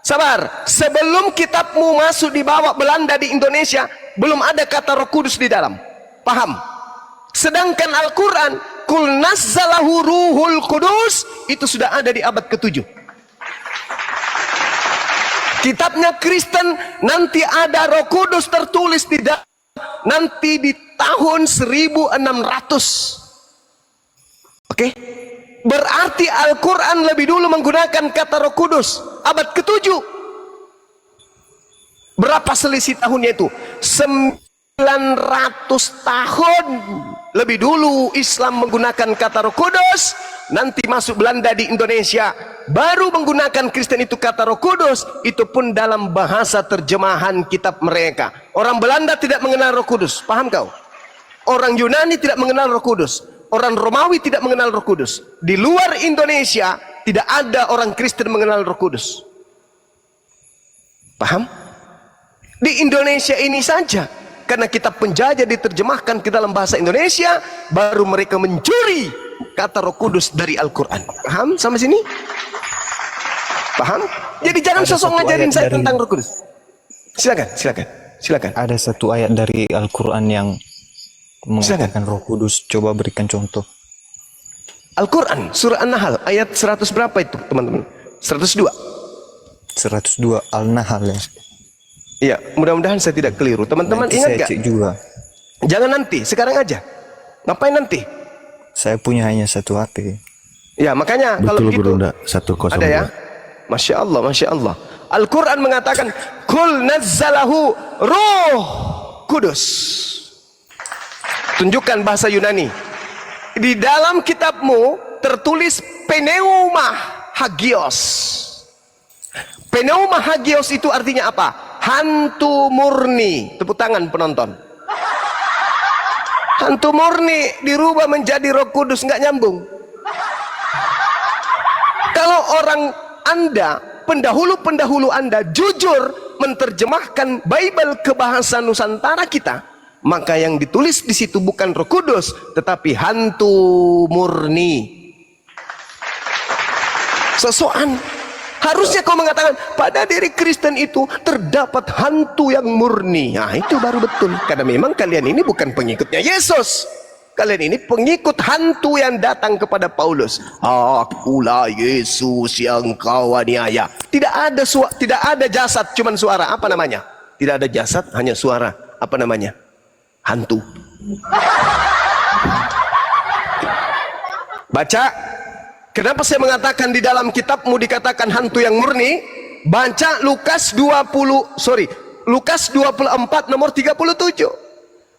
Sabar. Sebelum kitabmu masuk dibawa Belanda di Indonesia, belum ada kata Roh Kudus di dalam. Paham? Sedangkan Al-Quran, Kul nazzalahu ruhul kudus, itu sudah ada di abad ke-7. Kitabnya Kristen nanti ada Roh Kudus tertulis di dalam, nanti di tahun 1600. Oke? Berarti Al-Quran lebih dulu menggunakan kata Roh Kudus, abad ke-7. Berapa selisih tahunnya itu? 900 tahun lebih dulu Islam menggunakan kata Roh Kudus. Nanti masuk Belanda di Indonesia, baru menggunakan Kristen itu kata Roh Kudus, itu pun dalam bahasa terjemahan kitab mereka. Orang Belanda tidak mengenal Roh Kudus, paham kau? Orang Yunani tidak mengenal Roh Kudus, orang Romawi tidak mengenal Roh Kudus. Di luar Indonesia tidak ada orang Kristen mengenal Roh Kudus. Paham? Di Indonesia ini saja, karena kitab penjajah diterjemahkan ke dalam bahasa Indonesia, baru mereka mencuri kata Roh Kudus dari Al-Quran. Paham sampai sini? Paham? Jadi jangan sosok ngajarin saya tentang Roh Kudus. Silakan. ada satu ayat dari Al-Quran yang mengatakan Roh Kudus. Coba berikan contoh. Al-Quran, surah An-Nahl, ayat 100 berapa itu teman-teman? 102. 102 Al-Nahl ya. Iya, mudah-mudahan saya tidak keliru. Teman-teman Nanti ingat saya gak? cek juga. Jangan nanti, sekarang aja. Ngapain nanti? Saya punya hanya satu HP. Ya, makanya kalau Betul begitu Bunda, 102. ada ya. Masya Allah. Al-Quran mengatakan, Kul nazzalahu Roh Kudus. Tunjukkan bahasa Yunani. Di dalam kitabmu tertulis Pneuma Hagios. Pneuma Hagios itu artinya apa? Hantu murni. Tepuk tangan penonton. Hantu murni dirubah menjadi Roh Kudus, nggak nyambung. Kalau orang Anda, pendahulu-pendahulu Anda jujur menerjemahkan Bible ke bahasa Nusantara kita, maka yang ditulis di situ bukan Roh Kudus, tetapi hantu murni. Sosokan. Harusnya kau mengatakan pada diri Kristen itu terdapat hantu yang murni. Nah, itu baru betul. Karena memang kalian ini bukan pengikutnya Yesus. Kalian ini pengikut hantu yang datang kepada Paulus. Akulah Yesus yang kau aniaya. Tidak ada jasad, cuman suara. Apa namanya? Tidak ada jasad, hanya suara. Apa namanya? Hantu. Baca. Kenapa saya mengatakan di dalam kitabmu dikatakan hantu yang murni? Baca Lukas 24 nomor 37.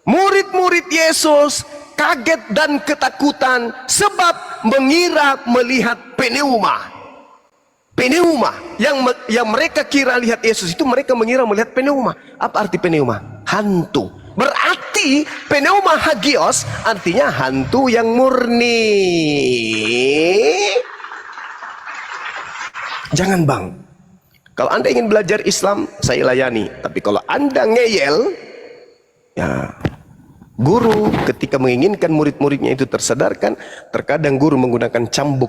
Murid-murid Yesus kaget dan ketakutan sebab mengira melihat pneuma. Pneuma yang mereka kira lihat Yesus itu, mereka mengira melihat pneuma. Apa arti pneuma? Hantu. Berarti Pneuma Hagios artinya hantu yang murni. Jangan bang, kalau Anda ingin belajar Islam, saya layani. Tapi kalau Anda ngeyel, ya guru ketika menginginkan murid-muridnya itu tersadarkan, terkadang guru menggunakan cambuk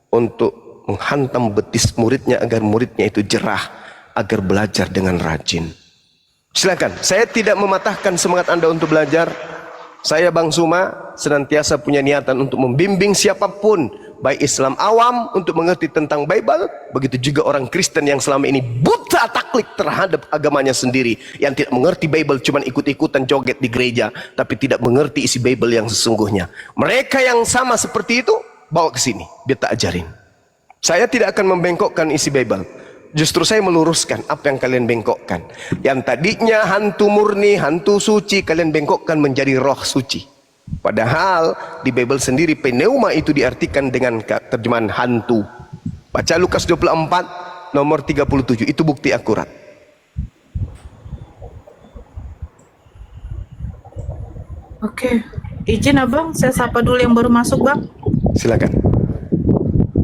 untuk menghantam betis muridnya agar muridnya itu jerah, agar belajar dengan rajin. Silakan, saya tidak mematahkan semangat Anda untuk belajar. Saya Bang Suma senantiasa punya niatan untuk membimbing siapapun, baik Islam awam untuk mengerti tentang Bible, begitu juga orang Kristen yang selama ini buta taklid terhadap agamanya sendiri, yang tidak mengerti Bible, cuma ikut-ikutan joget di gereja, tapi tidak mengerti isi Bible yang sesungguhnya. Mereka yang sama seperti itu, bawa ke sini, biar tak ajarin. Saya tidak akan membengkokkan isi Bible. Justru saya meluruskan apa yang kalian bengkokkan. Yang tadinya hantu murni, hantu suci, kalian bengkokkan menjadi roh suci. Padahal di Bible sendiri pneuma itu diartikan dengan terjemahan hantu. Baca Lukas 24 nomor 37, itu bukti akurat. Oke, izin abang, saya sapa dulu yang baru masuk bang. Silakan.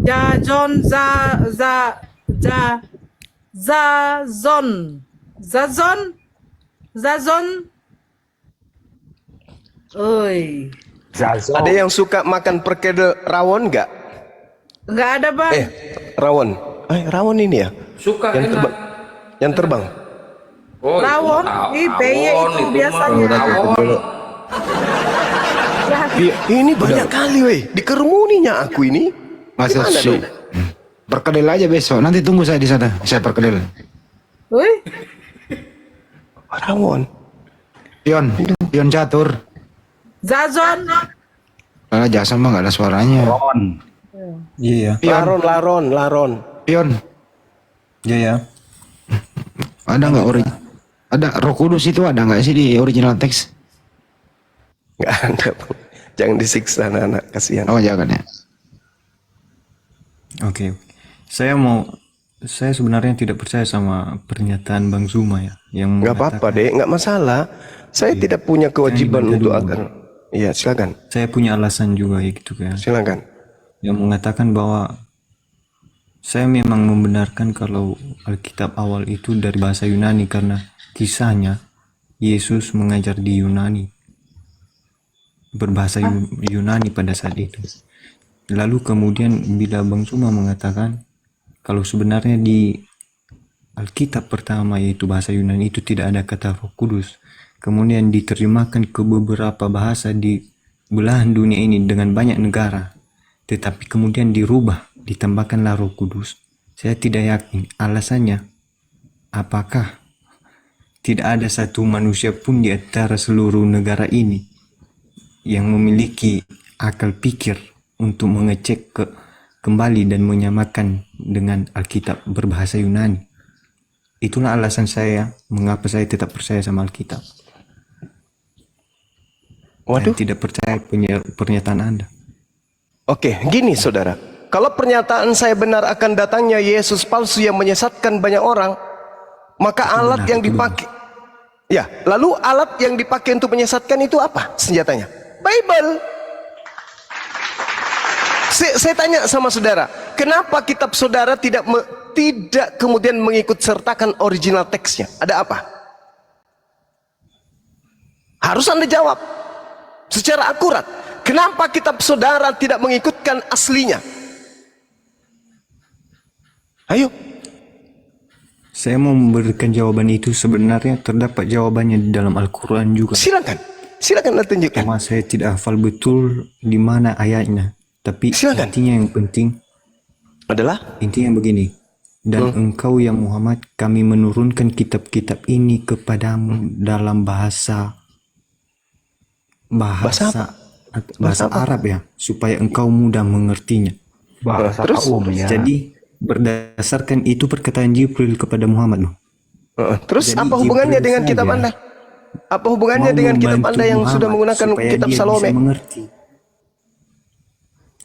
Jajon Zazon. Oi. Zazo. Ada yang suka makan perkedel rawon nggak? Nggak ada bang. Rawon. Rawon ini ya? Suka Yang enak. terbang. Yang terbang. Oh, Rawon, beye itu biasanya. Rawon. Ini banyak kali weh. Dikermuninya aku ini. Masa Gimana sih? dong? Perkedel aja besok. Nanti tunggu saya di sana. Saya perkedel. Wih, Rawon. Pion catur. Zazon. Kalau Jason mah nggak ada suaranya. Ron. Iya, Laron. Pion. iya ya. Ada nggak ada Roh Kudus itu ada nggak sih di original teks? Nggak ada Bang. Jangan disiksa anak-anak, kasihan. Oh jangan ya. Oke. Saya sebenarnya tidak percaya sama pernyataan Bang Zuma ya, yang Nggak apa-apa deh, nggak masalah. Saya tidak punya kewajiban Jangan untuk dibaca agar. Iya, silakan. Saya punya alasan juga ya gitu kan, Silakan. yang mengatakan bahwa saya memang membenarkan kalau Alkitab awal itu dari bahasa Yunani karena kisahnya Yesus mengajar di Yunani, berbahasa Yunani pada saat itu. Lalu kemudian bila Bang Zuma mengatakan kalau sebenarnya di Alkitab pertama yaitu bahasa Yunani itu tidak ada kata Roh Kudus, kemudian diterjemahkan ke beberapa bahasa di belahan dunia ini dengan banyak negara, tetapi kemudian dirubah, ditambahkanlah Roh Kudus. Saya tidak yakin alasannya. Apakah tidak ada satu manusia pun di antara seluruh negara ini yang memiliki akal pikir untuk mengecek kembali dan menyamakan dengan Alkitab berbahasa Yunani? Itulah alasan saya mengapa saya tetap percaya sama Alkitab. Waduh. Dan tidak percaya pernyataan Anda. Oke, gini saudara. Kalau pernyataan saya benar akan datangnya Yesus palsu yang menyesatkan banyak orang, maka alat yang dipakai, ya, lalu alat yang dipakai untuk menyesatkan itu apa senjatanya? Bible. Saya tanya sama saudara, kenapa kitab saudara tidak kemudian mengikut sertakan original teksnya? Ada apa? Harus Anda jawab secara akurat. Kenapa kitab saudara tidak mengikutkan aslinya? Ayo. Saya mau memberikan jawaban itu, sebenarnya terdapat jawabannya di dalam Al-Quran juga. Silakan Anda tunjukkan. Cuma saya tidak hafal betul di mana ayatnya. Tapi Silakan. intinya yang penting, Adalah intinya begini. Dan engkau ya Muhammad, kami menurunkan kitab-kitab ini kepadamu dalam bahasa Arab ya, supaya engkau mudah mengertinya. Bahasa Terus? kaum ya. Jadi berdasarkan itu perkataan Jibril kepada Muhammad. terus Jadi apa hubungannya Jibril dengan kitab saja Anda? Apa hubungannya mau dengan kitab membantu Anda yang sudah Muhammad menggunakan supaya kitab dia Salome? bisa mengerti.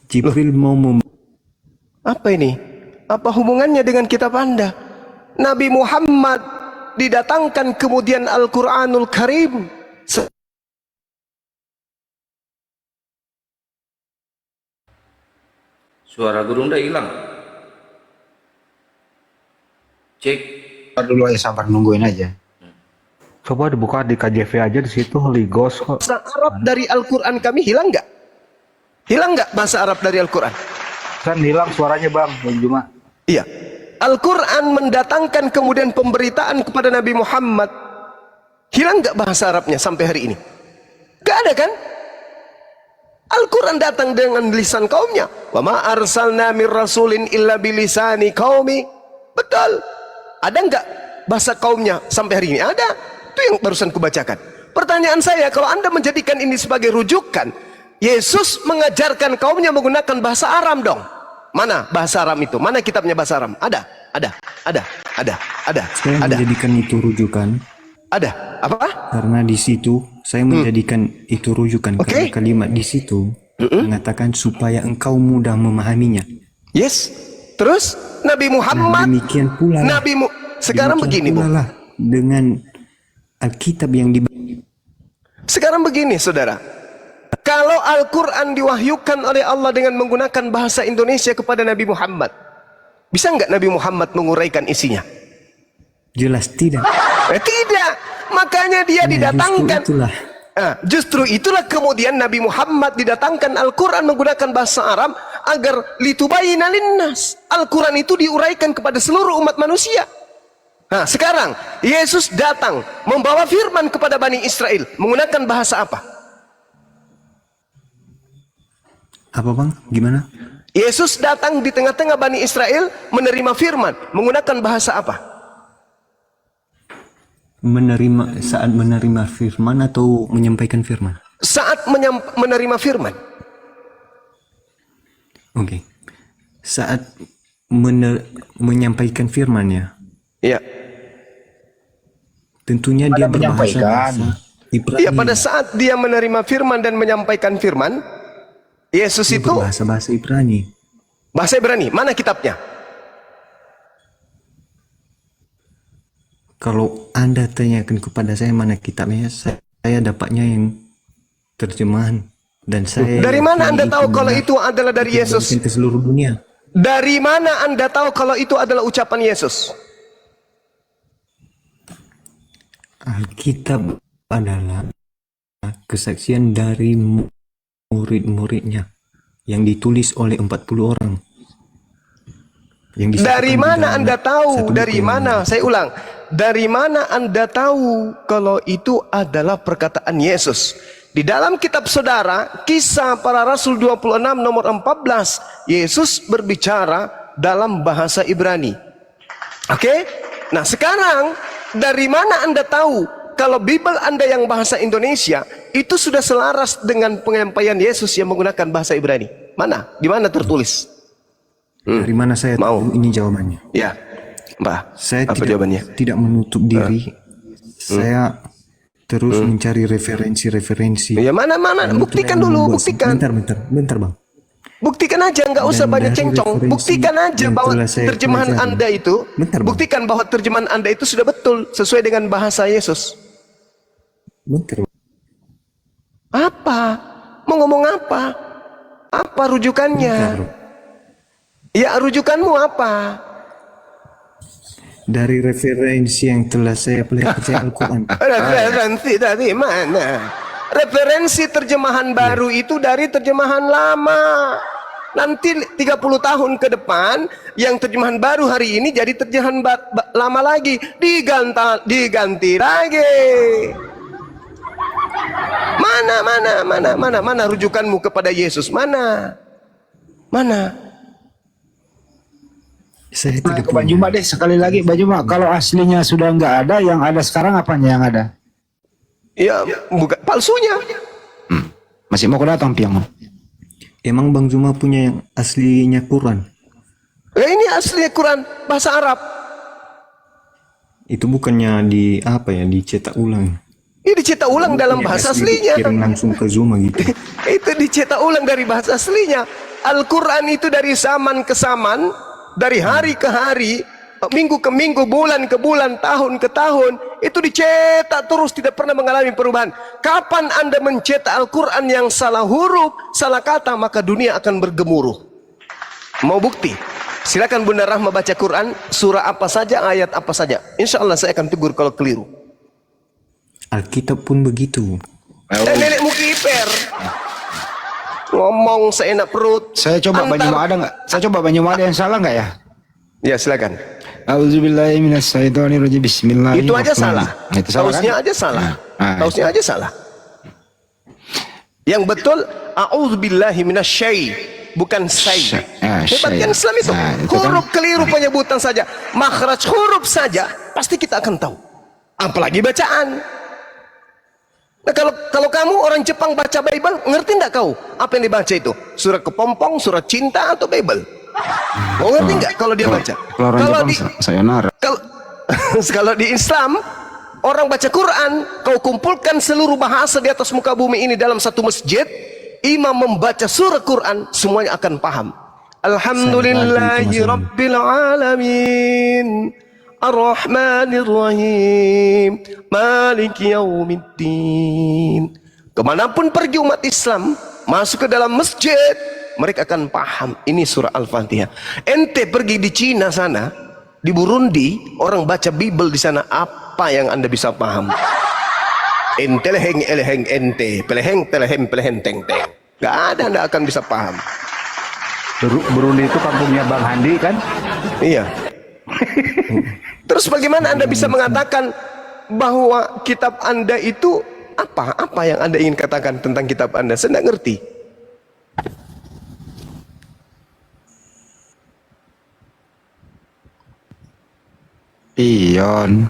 Jibril mau Apa ini? Apa hubungannya dengan kitab Anda? Nabi Muhammad didatangkan kemudian Al-Quranul Karim. Suara gurung udah hilang. Cek. Dulu aja sabar nungguin aja. Coba dibuka di KJV aja, di situ Ligos kok. Bahasa Arab dari Al-Quran kami hilang nggak? Hilang nggak bahasa Arab dari Al-Quran? Kan hilang suaranya bang, Bang Juma. Iya. Al-Quran mendatangkan kemudian pemberitaan kepada Nabi Muhammad. Hilang nggak bahasa Arabnya sampai hari ini? Gak ada kan? Al-Quran datang dengan lisan kaumnya. Wa ma arsalna mir rasulin illa bilisani qaumi. Betul. Ada nggak bahasa kaumnya sampai hari ini? Ada. Itu yang barusan kubacakan. Pertanyaan saya, kalau Anda menjadikan ini sebagai rujukan, Yesus mengajarkan kaumnya menggunakan bahasa Aram dong. Mana bahasa Aram itu? Mana kitabnya bahasa Aram? Ada. Saya menjadikan itu rujukan Ada. Apa? karena di situ saya menjadikan itu rujukan karena Oke. kalimat di situ mengatakan supaya engkau mudah memahaminya. Yes. Terus Nabi Muhammad. Demikian pula lah. Sekarang begini, Bu. lah dengan Alkitab yang di Sekarang begini, saudara. Kalau Al-Quran diwahyukan oleh Allah dengan menggunakan bahasa Indonesia kepada Nabi Muhammad, bisa nggak Nabi Muhammad menguraikan isinya? jelas tidak. Tidak. Makanya dia didatangkan. Justru itulah Justru itulah kemudian Nabi Muhammad didatangkan Al-Quran menggunakan bahasa Arab agar litubayina linnas. Al-Quran itu diuraikan kepada seluruh umat manusia. Nah, sekarang Yesus datang membawa firman kepada Bani Israel menggunakan bahasa apa? apa bang? Gimana? Yesus datang di tengah-tengah Bani Israel menerima firman menggunakan bahasa apa? Saat menerima firman atau menyampaikan firman? Saat menerima firman. Oke. Saat menyampaikan firman ya. Iya. Tentunya dia berbahasa Ibrani. Iya, pada saat dia menerima firman dan menyampaikan firman, Yesus Dia itu berbahasa Ibrani. bahasa Ibrani. Mana kitabnya? Kalau Anda tanyakan kepada saya mana kitabnya, saya dapatnya yang terjemahan dan saya. Dari mana Anda yakini tahu kalau benar itu adalah dari Yesus? dibagikan ke seluruh dunia. Dari mana Anda tahu kalau itu adalah ucapan Yesus? Alkitab adalah kesaksian dari murid-muridnya yang ditulis oleh 40 orang. Yang Dari disatukan mana di dalam Anda tahu? satu buku Dari yang mana? Saya ulang. Dari mana Anda tahu kalau itu adalah perkataan Yesus? Di dalam kitab saudara, Kisah Para Rasul 26 nomor 14, Yesus berbicara dalam bahasa Ibrani. Oke? Nah, sekarang dari mana Anda tahu kalau Bible Anda yang bahasa Indonesia itu sudah selaras dengan penyampaian Yesus yang menggunakan bahasa Ibrani? Mana? Di mana tertulis? Dari mana saya Mau. tahu ini jawabannya? Ya, Mbah. Saya Apa jawabannya? tidak menutup diri. Saya terus mencari referensi-referensi. Ya, mana? yang Buktikan itu yang dulu, membuat- buktikan. Bentar bang. Buktikan aja, nggak usah Dan banyak dari cencong. referensi Buktikan aja yang bahwa telah saya terjemahan pelajari. Anda itu, Bentar, Bang. buktikan bahwa terjemahan Anda itu sudah betul sesuai dengan bahasa Yesus. Bentar. Apa? Mau ngomong apa? Apa rujukannya? Bentar. Ya, rujukanmu apa? Dari referensi yang telah saya pelajari Al-Quran. Referensi dari mana? Referensi terjemahan baru itu dari terjemahan lama. Nanti 30 tahun ke depan yang terjemahan baru hari ini jadi terjemahan lama lagi, diganti lagi. Mana rujukanmu kepada Yesus? Mana? Saya tidak Bang Juma deh sekali lagi Bang Juma, kalau aslinya sudah nggak ada, yang ada sekarang apanya yang ada? Ya, bukan palsunya. Masih mau datang piang. Emang Bang Juma punya yang aslinya Quran? Ini asli Quran bahasa Arab. Itu bukannya dicetak ulang? Ini dicetak ulang dalam Bukannya bahasa asli aslinya. dikirim langsung ke Zuma gitu. Itu dicetak ulang dari bahasa aslinya. Al-Quran itu dari zaman ke zaman, dari hari ke hari, minggu ke minggu, bulan ke bulan, tahun ke tahun, itu dicetak terus, tidak pernah mengalami perubahan. Kapan Anda mencetak Al-Quran yang salah huruf, salah kata, maka dunia akan bergemuruh. Mau bukti? Silakan Bunda Rahma baca Quran, surah apa saja, ayat apa saja. Insya Allah saya akan tegur kalau keliru. Alkitab pun begitu. Nenekmu kiper. ngomong seenak perut. Saya coba Banyuma ada nggak? Saya coba Banyuma ada yang salah nggak ya? Ya silakan. Auzubillahi minasyaitonirrajim. Bismillahirrahmanirrahim. Itu aja salah. Itu salah Tausnya kan? aja salah. Nah. Tausnya aja salah. Yang betul a'udzubillahi minasyai, bukan syai. Hebat kan Islam itu. Nah, itu kan. Huruf keliru penyebutan saja, makhraj huruf saja pasti kita akan tahu. Apalagi bacaan. Nah, kalau kamu orang Jepang baca Bible, ngerti enggak kau apa yang dibaca itu? Surat kepompong, surat cinta atau Bible? Mau ngerti enggak kalau dia baca? Kalau orang Jepang, di sayonara. kalau di Islam orang baca Quran, kau kumpulkan seluruh bahasa di atas muka bumi ini dalam satu masjid, imam membaca surah Quran, semuanya akan paham. Alhamdulillahi Rabbil Alamin, Ar-Rahmanir Rahim, Maliki Yaumiddin. Kemanapun pergi umat Islam, masuk ke dalam masjid, mereka akan paham ini surah Al-Fatihah. Ente pergi di Cina sana, di Burundi, orang baca Bible di sana, apa yang Anda bisa paham? Ente leheng eleheng ente, peleheng telehem pelehen teng teng. Gak ada Anda akan bisa paham. Burundi itu kampungnya Bang Handi kan? Iya. Terus bagaimana Anda bisa mengatakan bahwa kitab Anda itu apa? Apa yang Anda ingin katakan tentang kitab Anda? Saya tidak ngerti. Pion.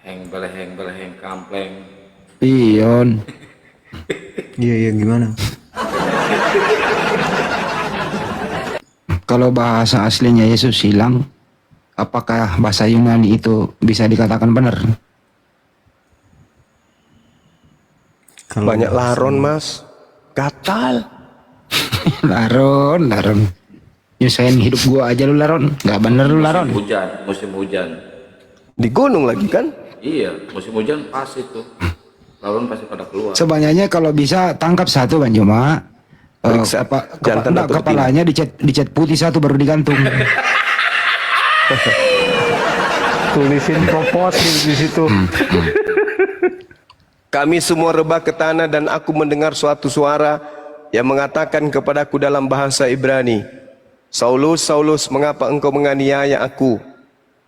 Heng beleheng kampleng. Pion. Iya gimana? Kalau bahasa aslinya Yesus hilang, apakah bahasa Yunani itu bisa dikatakan benar? Kalau Banyak laron mas, gatal. Laron. Nyusahin hidup gua aja lu Laron. Nggak bener lu Laron. Musim hujan. Di gunung lagi kan? Iya, musim hujan pas itu. Lawan pasti pada keluar. Sebanyak kalau bisa tangkap satu Bang Juma. Periksa jantan atau Kepalanya dicat putih satu baru digantung. Tulisin propos di situ. Kami semua rebah ke tanah dan aku mendengar suatu suara yang mengatakan kepadaku dalam bahasa Ibrani, Saulus, Saulus, mengapa engkau menganiaya aku?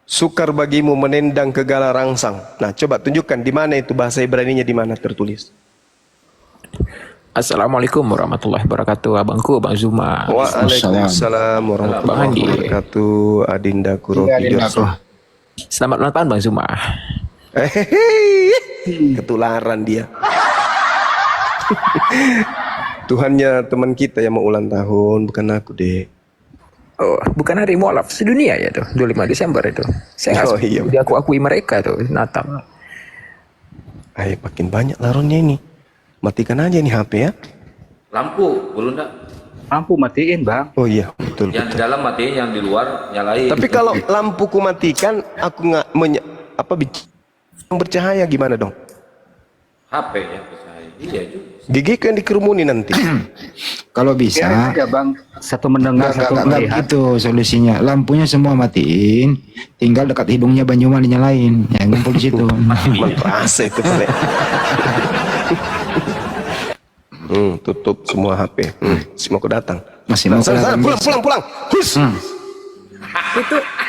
Sukar bagimu menendang ke gala rangsang. Nah, coba tunjukkan di mana itu bahasa Ibraninya, di mana tertulis. Assalamualaikum warahmatullahi wabarakatuh, abangku, Bang Zuma. Waalaikumsalam warahmatullahi wabarakatuh, Adinda Kuroki Joso. Selamat ulang tahun, Bang Zuma. Ketularan dia. Tuhannya teman kita yang mau ulang tahun, bukan aku deh. Oh, bukan hari mualaf sedunia ya tuh, 25 Desember itu. Saya nggak iya. diakui mereka tuh, Natal. Ayo, makin banyak laronnya ini. Matikan aja nih HP ya. Lampu, belum enggak? Lampu matiin Bang. Oh iya, betul. Yang di dalam matiin, yang di luar nyalain. Tapi kalau lampuku matikan, aku nggak bercahaya gimana dong? HP ya, percaya. Iya juga. Gigiku yang dikerumuni nanti. Kalau bisa. Biarin aja Bang, satu mendengar, satu Nggak melihat. begitu solusinya. Lampunya semua matiin, tinggal dekat hidungnya Bang Juma dinyalain. Yang ngumpul di situ. Merasa itu Pak. Tutup semua HP. Semua aku datang. Masih mau Sana, kelihatan. pulang. Hus.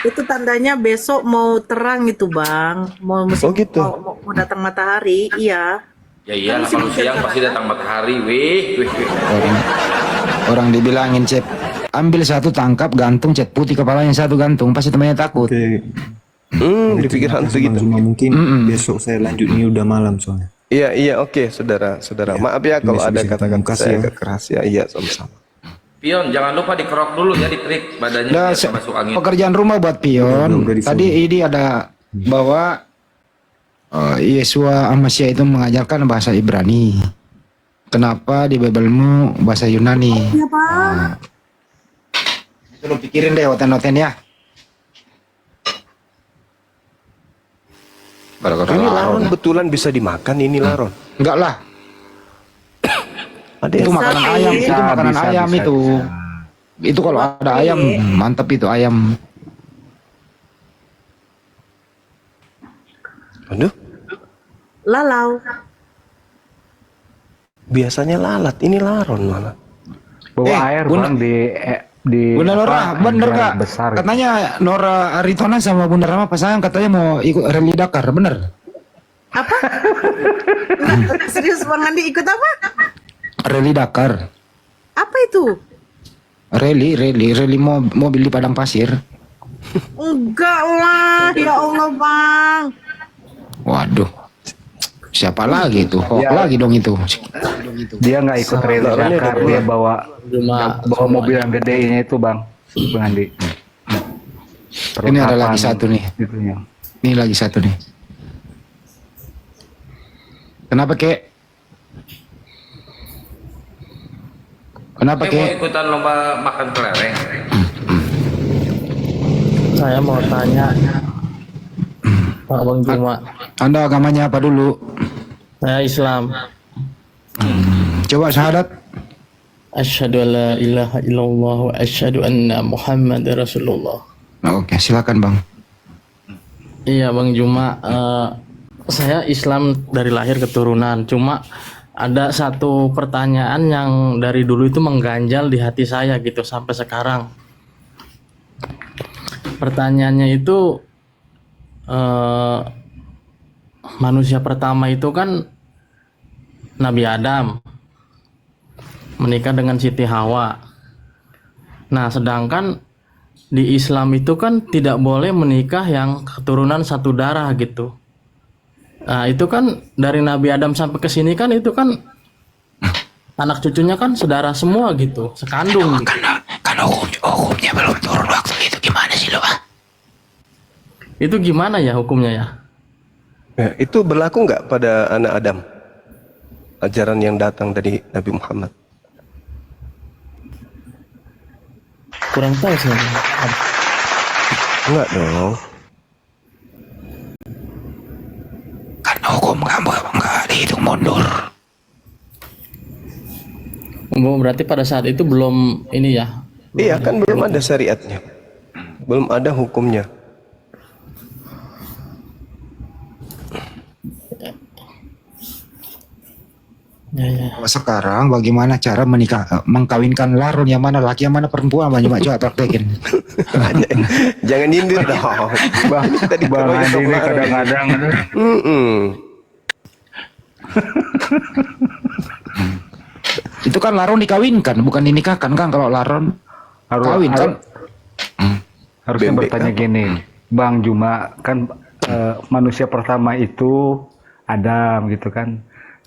Itu tandanya besok mau terang itu Bang. Mau musim Oh, gitu. mau datang matahari, iya. Ya iyalah, kalau siang pasti datang matahari, weh. Orang dibilangin Cep, ambil satu tangkap gantung cat putih kepalanya satu gantung, pasti temannya takut. Oke. Dipikir hantu gitu. Cuma mungkin besok saya lanjut, ini udah malam soalnya. Iya, oke, saudara. Maaf ya kalau ada Besok-besok kata-kata kasih saya ya. agak keras ya. Iya, sama-sama. Pion, jangan lupa dikerok dulu ya, diterik badannya Nah, biar masuk angin. pekerjaan rumah buat Pion. Udah disuruh. Tadi ini ada bahwa Yesua Amasya itu mengajarkan bahasa Ibrani. Kenapa di Biblemu bahasa Yunani? Iya Pak. Lu pikirin deh hoten-hoten ya. Ini laron betulan bisa dimakan ini laron. Enggak lah, Ada itu yang makanan ayam, itu makanan ayam itu. Itu kalau ada ayam, mantap itu ayam. Aduh, Lalau. Biasanya lalat, ini laron malah. Bawa air bang di Bunda Nora, bener air kak? besar. Katanya Nora Aritona sama Bunda Rama pasangan katanya mau ikut rally Dakar, bener? Apa? Serius Bang Andi ikut apa? Rally Dakar, Apa itu? rally mobil di padang pasir. Enggak lah, ya Allah Bang. Waduh, siapa lagi tuh? Hoax lagi dong itu. Dia nggak ikut rally Dakar, dia bawa mobil yang gedenya itu bang Andi. Ini ada lagi satu nih. Itunya. Ini lagi satu nih. Kenapa kek? Kenapa Mau kek? ikutan lomba makan kelereng. Saya mau tanya, Pak Bang Juma, Anda agamanya apa dulu? saya Islam. Coba syahadat. Asyhadu an la ilaha illallah wa asyhadu anna Muhammad Rasulullah. Oke, silakan bang. Iya Bang Juma, saya Islam dari lahir keturunan. Cuma ada satu pertanyaan yang dari dulu itu mengganjal di hati saya gitu sampai sekarang. Pertanyaannya itu manusia pertama itu kan Nabi Adam menikah dengan Siti Hawa. Nah, sedangkan di Islam itu kan tidak boleh menikah yang keturunan satu darah gitu. Nah, itu kan dari Nabi Adam sampai ke sini kan itu kan anak cucunya kan saudara semua gitu, sekandung. Gitu. Karena hukumnya belum turun waktu itu gimana sih lo? Itu gimana ya hukumnya ya? Ya, itu berlaku nggak pada anak Adam? Ajaran yang datang dari Nabi Muhammad. Kurang tahu sih. Enggak dong. Karena hukum kamu nggak dihitung mundur. Berarti pada saat itu belum ini ya? Iya kan belum ada syariatnya. Belum ada hukumnya. Ya. Sekarang bagaimana cara mengkawinkan laron, yang mana laki yang mana perempuan? Banyak coba praktekin. Jangan nyindir dong. Bang Andi ini kadang-kadang Itu kan laron dikawinkan, bukan dinikahkan kan? Kalau laron kawin kan? harusnya Bebek bertanya apa? gini, Bang Juma kan manusia pertama itu Adam gitu kan.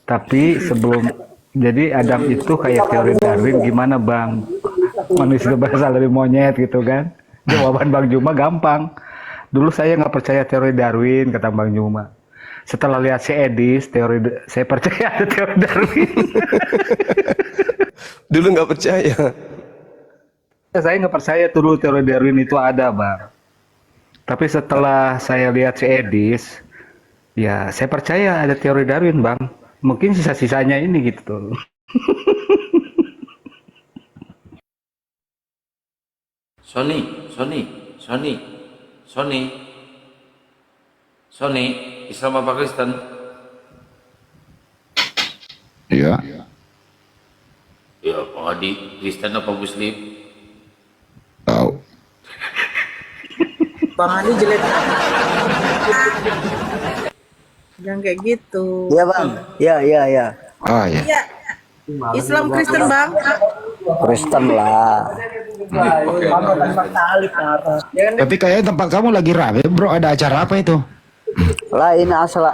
Tapi sebelum jadi Adam itu kayak teori Darwin gimana Bang? Manusia berasal dari monyet gitu kan? Jawaban Bang Juma gampang. Dulu saya nggak percaya teori Darwin kata Bang Juma. Setelah lihat si Edis, saya percaya ada teori Darwin. Dulu nggak percaya. Saya nggak percaya dulu teori Darwin itu ada Bang. Tapi setelah saya lihat si Edis, ya saya percaya ada teori Darwin Bang. Mungkin sisa-sisanya ini gitu tuh. Sony, Islam apa Kristen? Iya. Ya, Pak Adi, Kristen apa Muslim? Tahu. Bang Andi jelek. Jangan kayak gitu. Iya bang, iya. Oh ya. Iya. Islam Kristen Bang. Kristen lah. Tapi kayaknya tempat kamu lagi rame bro, ada acara apa itu? Lah ini asal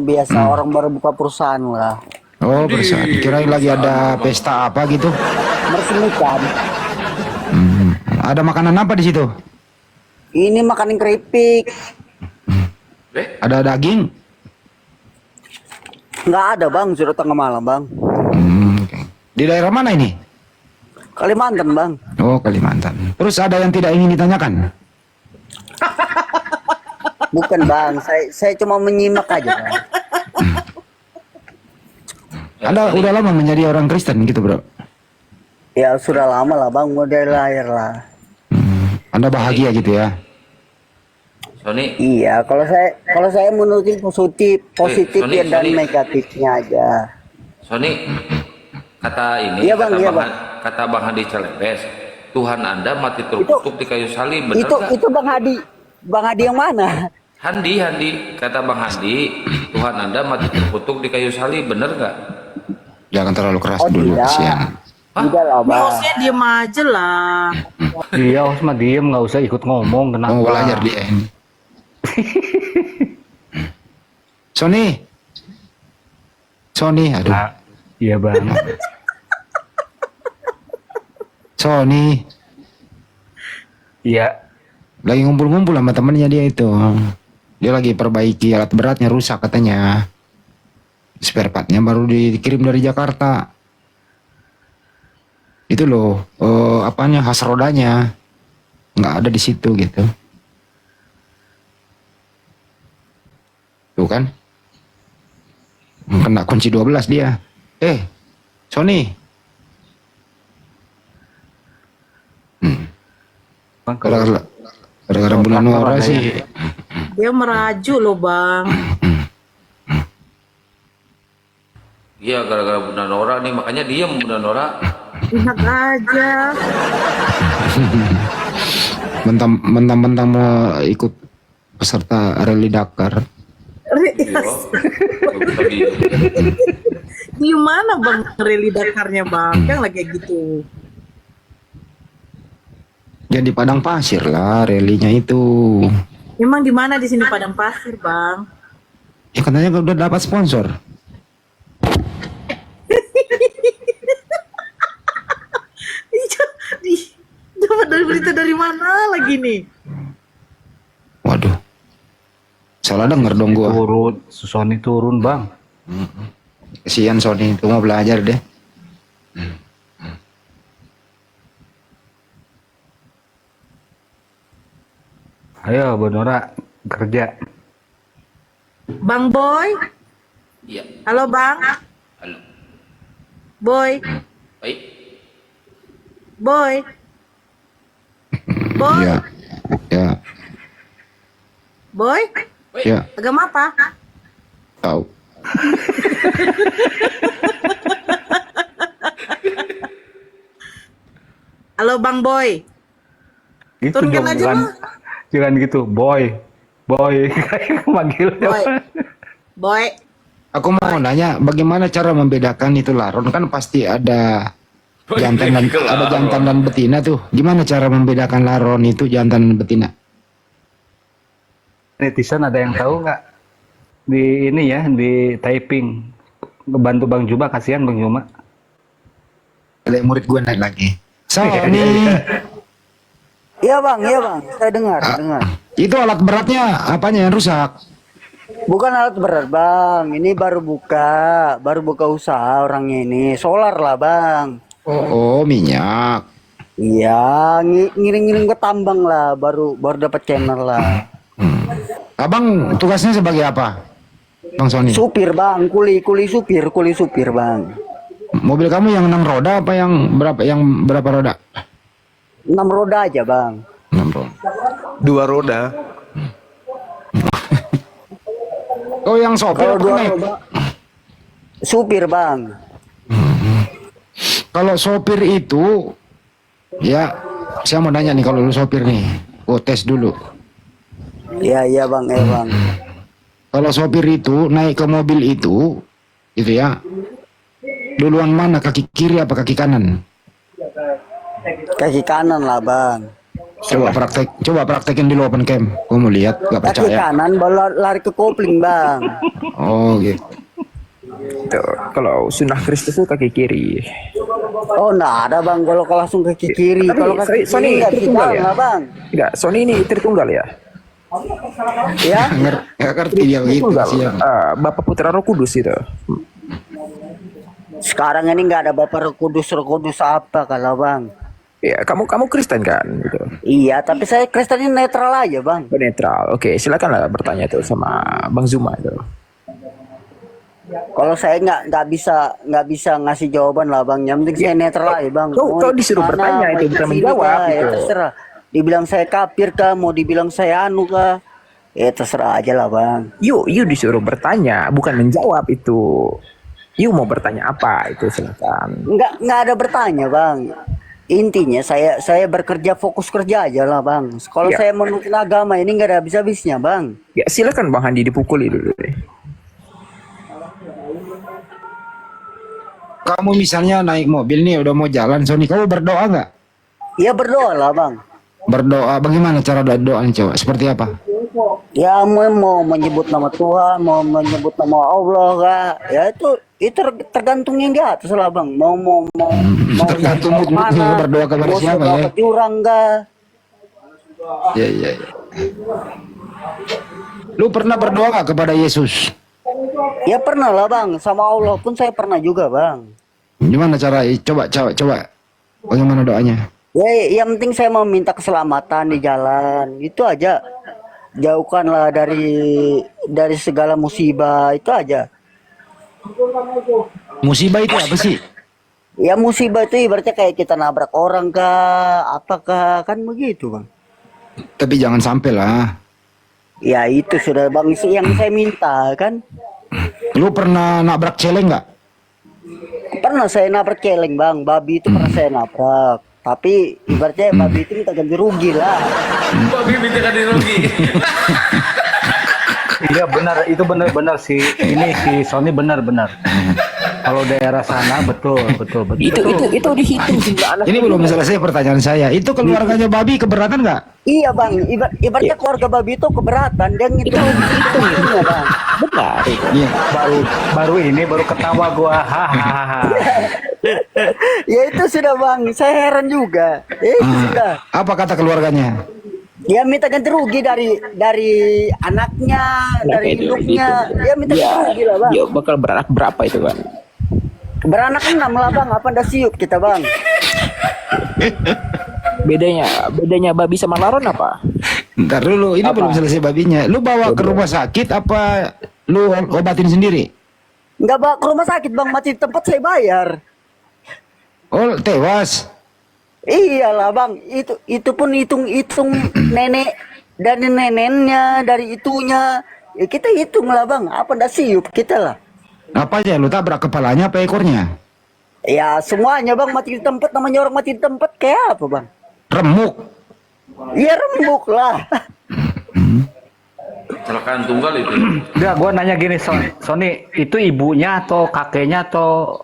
biasa orang baru buka perusahaan lah. Oh bersama. Kirain lagi ada pesta apa gitu? Meresmikan. Ada makanan apa di situ? Ini makanin keripik. Ada daging? Nggak ada bang, sudah tengah malam bang. Oke. Di daerah mana ini? Kalimantan bang. Oh Kalimantan. Terus ada yang tidak ingin ditanyakan? Bukan bang, saya cuma menyimak aja bang. Anda udah lama menjadi orang Kristen gitu bro? Ya sudah lama lah bang, model lahir lah. Anda bahagia gitu ya? Sony, Iya, kalau saya menurutin positif Sony, dan Sony. negatifnya aja. Sony, kata ini, Iya, Bang, iya, Bang. kata Bang Hadi Celebes, Tuhan Anda mati terkutuk di kayu salib, benar nggak? Itu Bang Hadi yang mana? Handi, kata Bang Handi, Tuhan Anda mati terkutuk di kayu salib, benar nggak? Jangan terlalu keras Oh, dulu, tidak. kasihan. Tidak lah, Bang. Hostnya diem aja lah. Iya, host mah diem, nggak usah ikut ngomong. Kenapa? Mau belajar dia ini. Sony, aduh. Ah, iya bang. Sony, Iya. lagi ngumpul-ngumpul sama temennya dia itu. Dia lagi perbaiki alat beratnya rusak katanya. Spare partnya baru dikirim dari Jakarta. Itu loh, apanya khas rodanya nggak ada di situ gitu. Tuh kan, kena kunci 12 dia. Sony, Bang, kalau gara-gara bulan traktor Nora ada sih. ya? Dia meraju loh bang. Iya, gara-gara Bunda Nora nih, makanya diam Bunda Nora. Enak aja. Mentang-mentang mau ikut peserta rally Dakar. Iya, nggak bisa diam. Di mana bang rally Dakarnya bang? Yang lagi kayak gitu. Ya di padang pasir lah rally-nya itu. Emang di mana di sini padang pasir bang? Ya katanya udah dapat sponsor. Dapat dari berita dari mana lagi nih? Waduh. Salah denger dong gua. Turun, Sony turun bang. Kesian Sony itu mau belajar deh. Ayo Bu Nora kerja. Bang Boy? Iya, Halo bang? halo. Boy? Baik. Boy? Boy? Ya. Ya. Boy? Ya. Agama apa? Tahu. Halo Bang Boy? Gitu Turunkan dong, aja jangan gitu, boy, kayak manggilnya. Boy? Boy? Aku mau nanya bagaimana cara membedakan itu laron, kan pasti ada jantan dan betina tuh. Gimana cara membedakan laron itu jantan dan betina? Netizen ada yang tahu nggak? Di ini ya, di typing. Ngebantu Bang Juma, kasihan Bang Juma. Ada murid gue naik lagi. Sony, Iya bang, saya dengar. itu alat beratnya apanya yang rusak? Bukan alat berat bang, ini baru buka usaha orangnya ini, solar lah bang. Oh, minyak. Iya, ngiring-ngiring ke tambang lah, baru dapat channel lah. Abang tugasnya sebagai apa, Bang Sony? Supir bang, kuli supir bang. Mobil kamu yang 6 roda apa yang berapa? Yang berapa roda? 6 roda aja bang. 6 roda. 2 roda. Oh, yang sopir Kalau apa 2 naik? roda, supir bang. Kalau sopir itu, ya, saya mau nanya nih, kalau lu sopir nih, tes dulu. Iya bang, bang. Kalau sopir itu naik ke mobil itu ya, duluan mana, kaki kiri apa kaki kanan? Kaki kanan lah bang. Coba praktekin di open cam. Gua mau lihat, gak Kaki percaya. kanan baru lari ke kopling bang. Oh gitu. Tuh, kalau sunnah Kristus itu kaki kiri. Oh nggak ada bang, kalau langsung kaki kiri. Tapi Kalau kaki Sony kiri nggak tunggal bisa ya? lah bang. Enggak, Sony ini Tritunggal ya? Ya, Nggak ngerti dia begitu. Tritunggal. Siap. Bapak Putra Roh Kudus itu. sekarang ini nggak ada bapak Roh Kudus apa kalau bang. Ya, kamu Kristen kan gitu. Iya, tapi saya Kristennya netral aja bang. Oh, netral. Oke, silakanlah bertanya tuh sama Bang Zuma itu. Kalau saya nggak bisa ngasih jawaban lah bang. Yang penting saya netral aja bang. Kau disuruh Mana, bertanya mau itu ikut bukan sini menjawab kah, ya gitu. terserah. Dibilang saya kafir kah, mau dibilang saya anu kah, ya terserah aja lah bang. You disuruh bertanya, bukan menjawab itu. You mau bertanya apa itu silakan. Nggak ada bertanya bang. Intinya saya bekerja, fokus kerja aja lah bang. Kalau Ya. saya menuntut agama ini nggak ada habis-habisnya bang. Ya silakan Bang Handi dipukuli dulu deh. Kamu misalnya naik mobil nih udah mau jalan, Sony, kamu berdoa nggak? Ya berdoa lah bang. Berdoa, bagaimana cara doanya coba? Seperti apa? Ya mau menyebut nama Tuhan, mau menyebut nama Allah kak. Ya itu tergantung yang di atas lah bang. Mau Tergantung mau mood-moodnya berdoa kepada mau siapa berdoa ya? ke jurang kak. Iya, iya, iya. Lu pernah berdoa nggak kepada Yesus? Ya pernah lah bang. Sama Allah pun saya pernah juga bang. Gimana cara? Coba. Bagaimana doanya? Ya yang penting saya mau minta keselamatan di jalan. Itu aja. Jauhkanlah dari segala musibah, itu aja. Musibah itu apa sih? Ya musibah itu ibaratnya kayak kita nabrak orang kah, apakah kan begitu bang. Tapi jangan sampai lah. Ya itu sudah bang yang saya minta kan. Lu pernah nabrak celeng nggak? Pernah saya nabrak celeng bang, babi itu pernah saya nabrak. Tapi ibaratnya babi itu minta ganti rugi lah. Babi minta ganti rugi. Iya benar, itu benar si ini si Sony benar. Kalau daerah sana betul. Itu dihitung jumlah anak. Ini belum selesai pertanyaan saya. Itu keluarganya babi keberatan nggak? Iya bang, ibaratnya keluarga babi itu keberatan dan itu ya bang. Benar. Iya. baru ketawa gua. Hahaha. Ya itu sudah bang, saya heran juga. Itu sudah. Apa kata keluarganya? Dia minta ganti rugi dari anaknya, dari induknya. Dia minta ganti rugi lah bang. Dia bakal beranak berapa itu kan? Beranak 6 lah bang, apa ndak siup kita bang. Bedanya babi sama laron apa? Ntar dulu, ini belum selesai babinya. Lu bawa ke rumah sakit apa lu obatin sendiri? Nggak bawa ke rumah sakit bang, mati di tempat saya bayar. Oh, tewas. Iyalah bang, itu pun hitung nenek dari neneknya, dari itunya. Ya kita hitung lah bang, apa ndak siup kita lah. Apa aja lu tabrak kepalanya apa ekornya? Ya semuanya bang mati di tempat, namanya orang mati di tempat kayak apa bang? Remuk. Iya remuk lah. Kecelakaan tunggal itu. Udah, gua nanya gini, Sony, itu ibunya atau kakeknya atau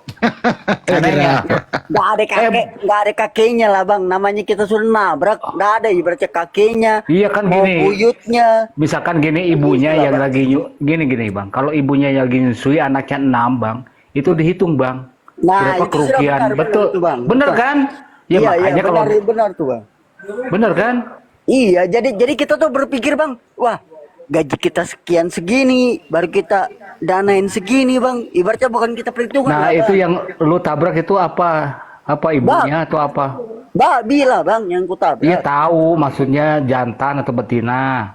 neneknya? Nggak ada kakeknya lah bang. Namanya kita sudah nabrak, nggak ada ibaratnya kakeknya. Iya kan mau gini. buyutnya. Misalkan gini ibunya yang lagi gini bang. Kalau ibunya yang lagi nyusui anaknya 6 bang, itu dihitung bang. Nah, Berapa itu sudah kerugian? benar, Betul, benar tuh, Bang. bener Betul. kan? Ya Iya, makanya kalau benar tuh bang. bener kan? Iya, jadi kita tuh berpikir bang, wah gaji kita sekian segini, baru kita danain segini bang. Ibaratnya bukan kita perhitungan. Nah lah, itu Bang. yang lu tabrak itu apa? Apa ibunya atau apa? Babi lah bang yang ku tabrak. Iya tahu, maksudnya jantan atau betina.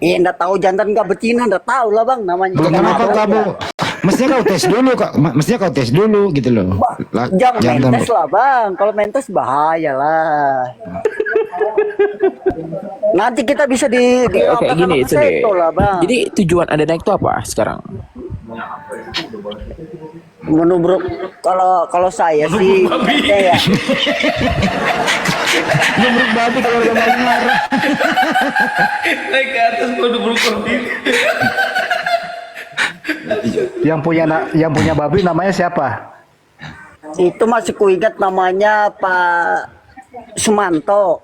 Iya nggak tahu jantan nggak betina, nggak tahu lah bang namanya. Belum Kita kenapa nabrak, kamu? ya. Mestinya kau tes dulu gitu loh. Jangan Jangan mentes lah bang, kalau mentes bahaya lah. Nanti kita bisa Oke, gini itu deh. lah bang. Jadi tujuan Anda naik itu apa sekarang? Menurut kalau saya sih ya Nubruk babi kalau udah marah. Naik ke atas gua nubruk babi. Yang punya babi namanya siapa? itu masih kuingat namanya Pak Sumanto.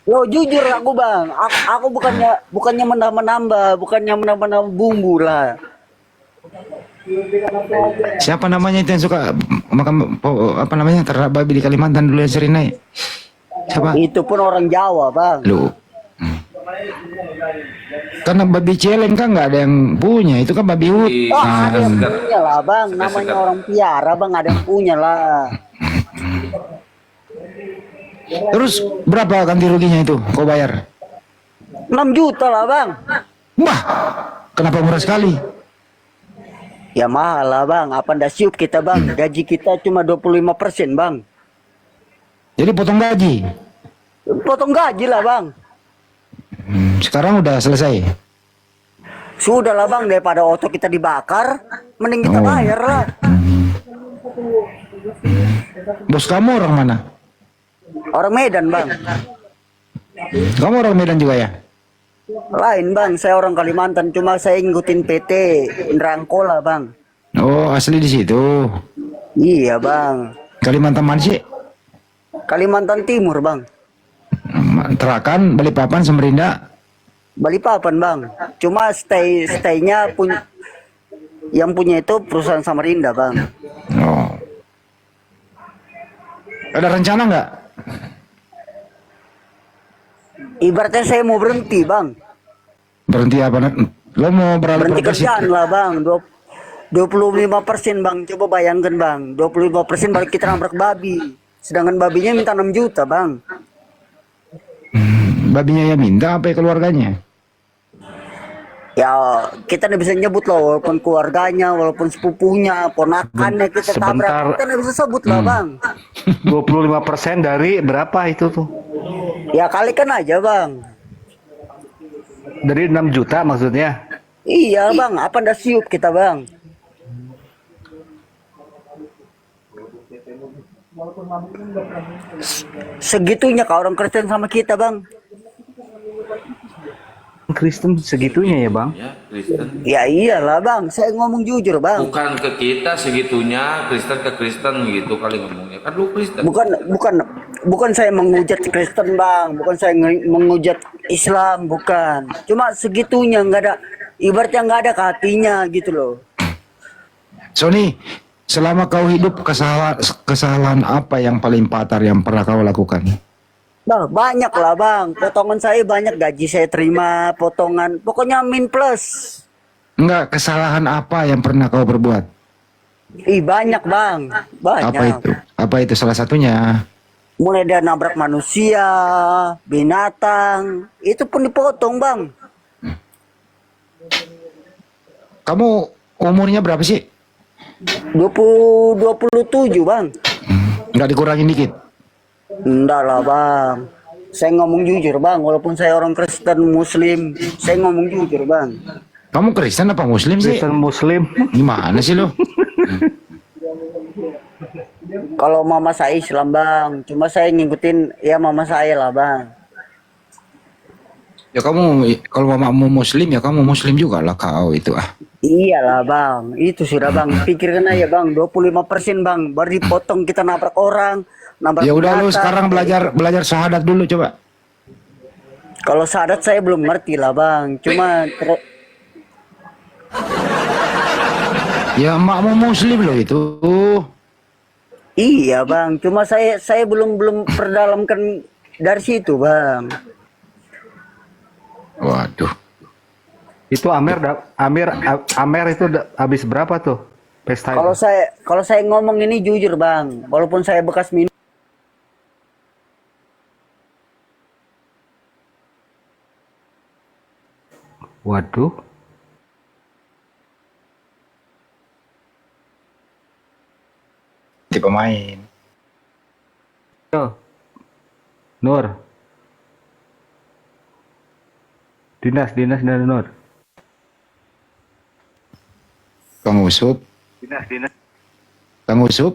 Lo jujur aku bang, aku bukannya menambah bumbu lah. Siapa namanya itu yang suka makan apa namanya ternak babi di Kalimantan dulu yang sering naik? Siapa? Itu pun orang Jawa bang. Lu. Karena babi celeng kan nggak ada yang punya, itu kan babi hutan. Oh, ada yang punya lah bang, namanya orang piara bang, ada yang punya lah. Terus berapa ganti ruginya itu kau bayar? 6 juta lah bang. Wah, kenapa murah sekali? Ya mahal lah bang, apa ndak siup kita bang, gaji kita cuma 25% bang. Jadi potong gaji. Potong gaji lah bang. Sekarang udah selesai. Sudah lah bang, daripada otot kita dibakar, mending kita bayar lah. Bos kamu orang mana? Orang Medan bang. Kamu orang Medan juga ya? Lain bang, saya orang Kalimantan, cuma saya ngikutin PT Indrangkola bang. Oh, asli di situ. Iya bang. Kalimantan mana sih? Kalimantan Timur bang. Terakan, Balikpapan, Samarinda. Balikpapan bang. Cuma stay-nya yang punya itu perusahaan Samarinda bang. Oh. Ada rencana nggak? Ibaratnya saya mau berhenti bang. Berhenti apa? Lo mau beralih Berhenti profesi? kerjaan lah bang. 25% bang. Coba bayangkan bang. 25% baru kita nabrak babi. Sedangkan babinya minta 6 juta bang. Babinya ya minta apa ya keluarganya? Ya kita nggak bisa nyebut loh, walaupun keluarganya, walaupun sepupunya, ponakannya kita Sebentar. tabrak, kita nggak bisa sebut lah bang. 25% dari berapa itu tuh? Ya kalikan aja bang. Dari 6 juta maksudnya? Iya bang, apa ndak siup kita bang? Segitunya kau orang Kristen sama kita bang. Kristen segitunya ya bang? Ya, Kristen. Ya iyalah bang, saya ngomong jujur bang. Bukan ke kita segitunya, Kristen ke Kristen gitu kali ngomongnya. Kan lu Kristen. Bukan saya menghujat Kristen bang, bukan saya menghujat Islam, bukan. Cuma segitunya nggak ada, ibaratnya nggak ada ke hatinya gitu loh. Sony, selama kau hidup kesalahan apa yang paling fatal yang pernah kau lakukan? Bah, banyak lah bang, potongan saya banyak, gaji saya terima, potongan, pokoknya min plus. Enggak, kesalahan apa yang pernah kau berbuat? Ih banyak bang, banyak. Apa itu? Apa itu salah satunya? Mulai dari nabrak manusia, binatang, itu pun dipotong bang. Kamu umurnya berapa sih? 27 bang. Enggak dikurangin dikit? Enggak lah bang. Saya ngomong jujur bang, walaupun saya orang Kristen Muslim, saya ngomong jujur bang. Kamu Kristen apa Muslim sih? Kristen Muslim. Gimana sih lo? Kalau mama saya Islam bang, cuma saya ngikutin ya mama saya lah bang. Ya kamu, kalau mamamu Muslim ya kamu Muslim juga lah kau itu ah. Iyalah bang, itu sudah bang. Pikirkan aja bang, 25% bang, baru dipotong kita nabrak orang, nabrak Ya udah lu binatang. sekarang belajar syahadat dulu coba. Kalau syahadat saya belum ngerti lah bang, cuma Ya makmu Muslim loh itu. iya bang, cuma saya belum perdalamkan dari situ bang. Waduh. Itu Amer itu habis berapa tuh pesta? Kalau saya ngomong ini jujur bang, walaupun saya bekas minum. Waduh. Di pemain. Yo. Nur. Dinas dan Nur. Kang Usup. Dinas. Kang Usup.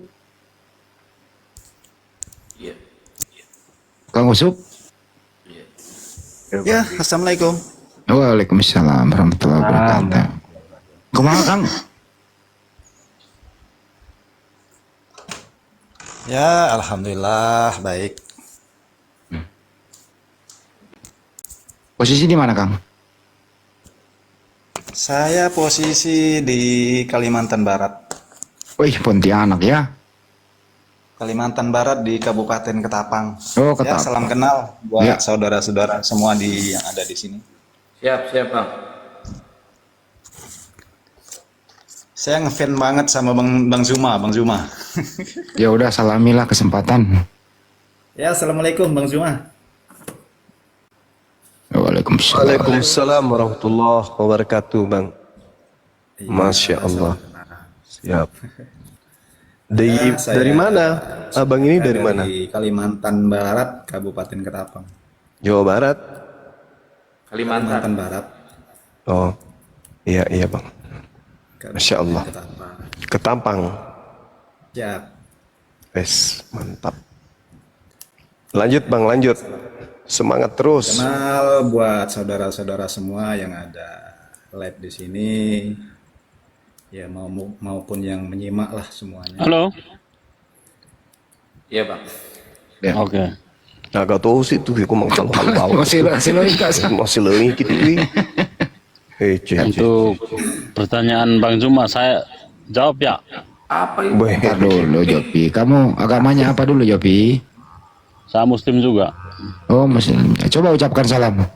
Iya. Kang Usup. Ya, assalamualaikum. Waalaikumsalam warahmatullahi wabarakatuh. Kumaha Kang? Ya, alhamdulillah baik. Posisi di mana Kang? Saya posisi di Kalimantan Barat. Wih, Pontianak ya. Kalimantan Barat di Kabupaten Ketapang. Oh, Ya, Ketapang. salam kenal buat Ya. saudara-saudara semua yang ada di sini. Siap, Bang. Saya ngefan banget sama Bang Zuma. Ya udah salamilah kesempatan. Ya, assalamualaikum Bang Zuma. Waalaikumsalam. Waalaikumsalam warahmatullahi wabarakatuh bang. Masya Allah. Siap. Dari mana? Abang ini dari mana? Dari Kalimantan Barat, Kabupaten Ketapang. Jawa Barat. Kalimantan. Barat. Oh. Iya, iya bang. Masya Allah. Ketapang. Ya, Wes, mantap. Lanjut bang, lanjut. Semangat terus. kenal buat saudara-saudara semua yang ada live di sini, ya maupun yang menyimak lah semuanya. Halo. Iya bang. Oke. Nah, gak tahu sih tuh, aku mau tahu. Masih logika. Masih lagi gitu. Untuk pertanyaan Bang Zuma saya jawab ya. Apa itu? Bentar dulu Jopi. Kamu agamanya apa dulu Jopi? Saya Muslim juga. Oh Muslim. Coba ucapkan salam.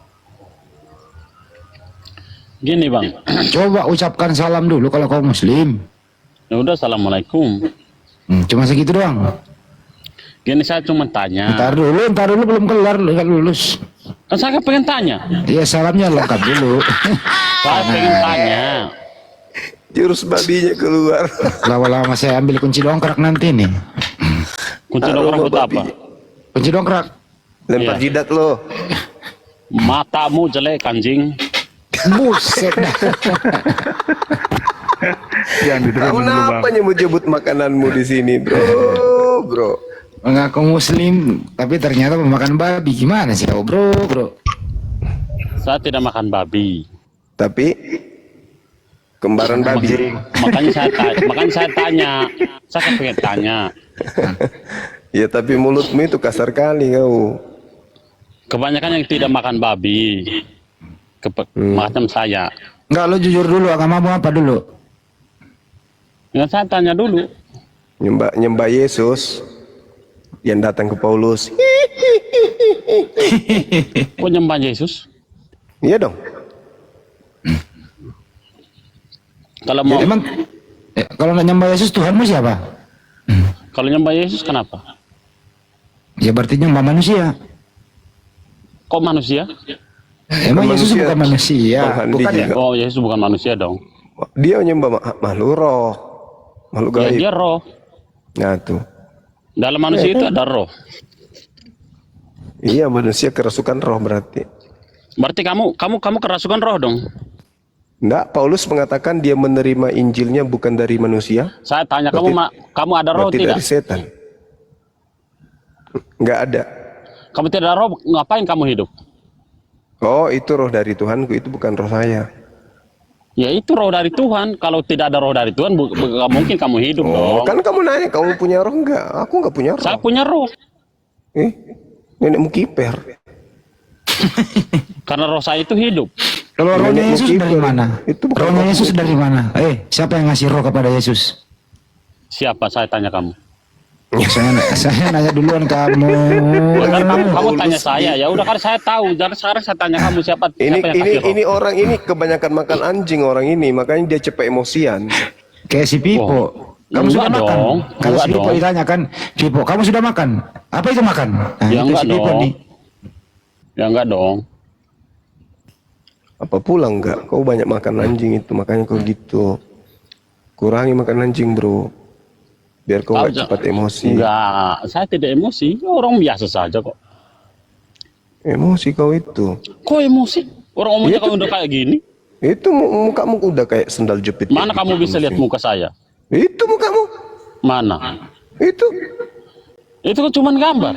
Gini Bang. Coba ucapkan salam dulu kalau kau Muslim. Ya udah, assalamualaikum. Cuma segitu doang. Gini, saya cuma tanya. Ntar dulu belum kelar, nggak lulus. Kan saya pengen tanya. Iya, salamnya lengkap dulu. Saya pengen tanya. Jurus babinya keluar. Lama-lama saya ambil kunci dongkrak nanti nih. Kunci dongkrak itu apa? Kunci dongkrak. Lempar Iya. jidat lo. Matamu jelek anjing. Buset dah. Jangan diterusin Kamu dulu bang. kenapa nyebut-nyebut makananmu di sini, bro? Mengaku Muslim, tapi ternyata memakan babi. Gimana sih kau, bro? Saya tidak makan babi. Tapi kembaran babi. Makanya saya tanya. Saya pengen tanya. Ya tapi mulutmu itu kasar kali kau. Kebanyakan yang tidak makan babi. Macam saya. Enggak, lo jujur dulu, agamamu apa dulu? Ya, saya tanya dulu. Nyembah Yesus yang datang ke Paulus. Kok nyembah Yesus? Iya dong. Kalau mau, Emang kalau nggak nyembah Yesus, Tuhanmu siapa? kalau nyembah Yesus kenapa? Ya berarti nyembah manusia. Kok manusia? Emang Yesus manusia. bukan manusia. Bang Handi Bukan ya? juga. Oh, Yesus bukan manusia dong. Dia nyembah makhluk roh. Makhluk Ya, gaib. dia roh. Nah tuh. Dalam manusia itu ada roh. Iya, manusia kerasukan roh berarti. Berarti kamu kerasukan roh dong. Enggak, Paulus mengatakan dia menerima Injilnya bukan dari manusia. Saya tanya Berarti- kamu ada roh Berarti tidak? dari setan. Enggak ada. Kamu tidak ada roh, ngapain kamu hidup? Oh, itu roh dari Tuhanku, itu bukan roh saya. Ya itu roh dari Tuhan. Kalau tidak ada roh dari Tuhan, nggak mungkin kamu hidup Oh, dong. kan kamu nanya, kamu punya roh enggak? Aku enggak punya roh. Saya punya roh. Nenekmu kiper. Karena roh saya itu hidup. Kalau rohnya Nenekmu Yesus dari kiper. mana? Itu bukan Rohnya rohmu. Yesus dari mana? Siapa yang ngasih roh kepada Yesus? Siapa, saya tanya kamu? Saya nanya duluan kamu. Kamu tanya saya, ya udah kan saya tahu. Jadi sekarang saya tanya kamu siapa yang kasih roh? Ini orang ini kebanyakan makan anjing orang ini, makanya dia cepet emosian. Kayak si Pipo. Oh, Kamu enggak sudah makan? dong, Kalau enggak si Pipo dong. ditanyakan, Pipo, kamu sudah makan? Apa itu makan? Nah, Ya itu enggak si Pipo dong. nih. Ya enggak dong. Apa pula enggak? Kau banyak makan anjing itu, makanya kau gitu. Kurangi makan anjing, bro. Biar kau enggak cepat emosi. Enggak, saya tidak emosi. Orang biasa saja kok. Emosi kau itu. Kok emosi? Orang ngomongnya Itu- kamu udah kayak gini. Itu mukamu udah kayak sendal jepit. Mana kamu bisa lihat muka saya? Itu mukamu. Mana? Itu. Itu kan cuma gambar.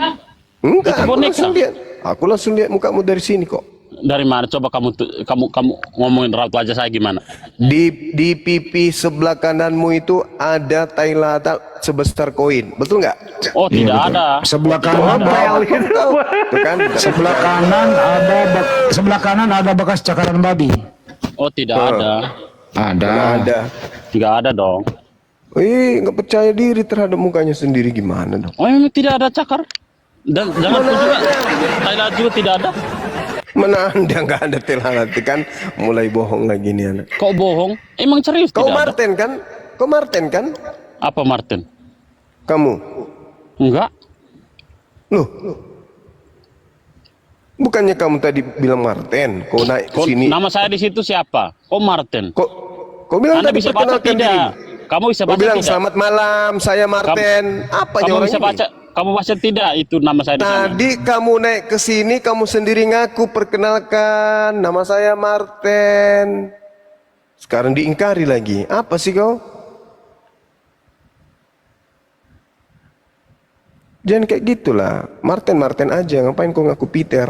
Enggak, Itu aku boneka. langsung lihat. Aku langsung lihat mukamu dari sini kok. Dari mana? Coba kamu ngomongin raut wajah saya gimana? Di pipi sebelah kananmu itu ada tai lalat sebesar koin. Betul nggak? Oh, tidak ada. Sebelah kanan, Tuh kan? sebelah kanan ada bekas cakaran babi. Oh, tidak ada. Ada. Tidak ada dong. Nggak percaya diri terhadap mukanya sendiri gimana dong? Oh, memang tidak ada cakar. Dan jangan pun juga Thailand juga tidak ada. Mana anda nggak ada tai lalat kan? Mulai bohong lagi nih anak. Kok bohong? Emang serius Kau tidak ada? Martin kan? Kau Martin kan? Apa Martin? Kamu? Enggak. Loh? Bukannya kamu tadi bilang Martin? Kau naik ke Kok, sini? nama saya di situ siapa? Kok Martin? Kau bilang Anda tadi bisa baca perkenalkan tidak? diri. Kamu bisa Kau baca bilang tidak? selamat malam, saya Martin. Apanya Kamu orang bisa ini? baca? Kamu baca tidak itu nama saya di sana? Tadi kamu naik ke sini, kamu sendiri ngaku perkenalkan, nama saya Martin. Sekarang diingkari lagi. Apa sih kau? Jangan kayak gitulah. Martin aja. Ngapain kau ngaku Peter?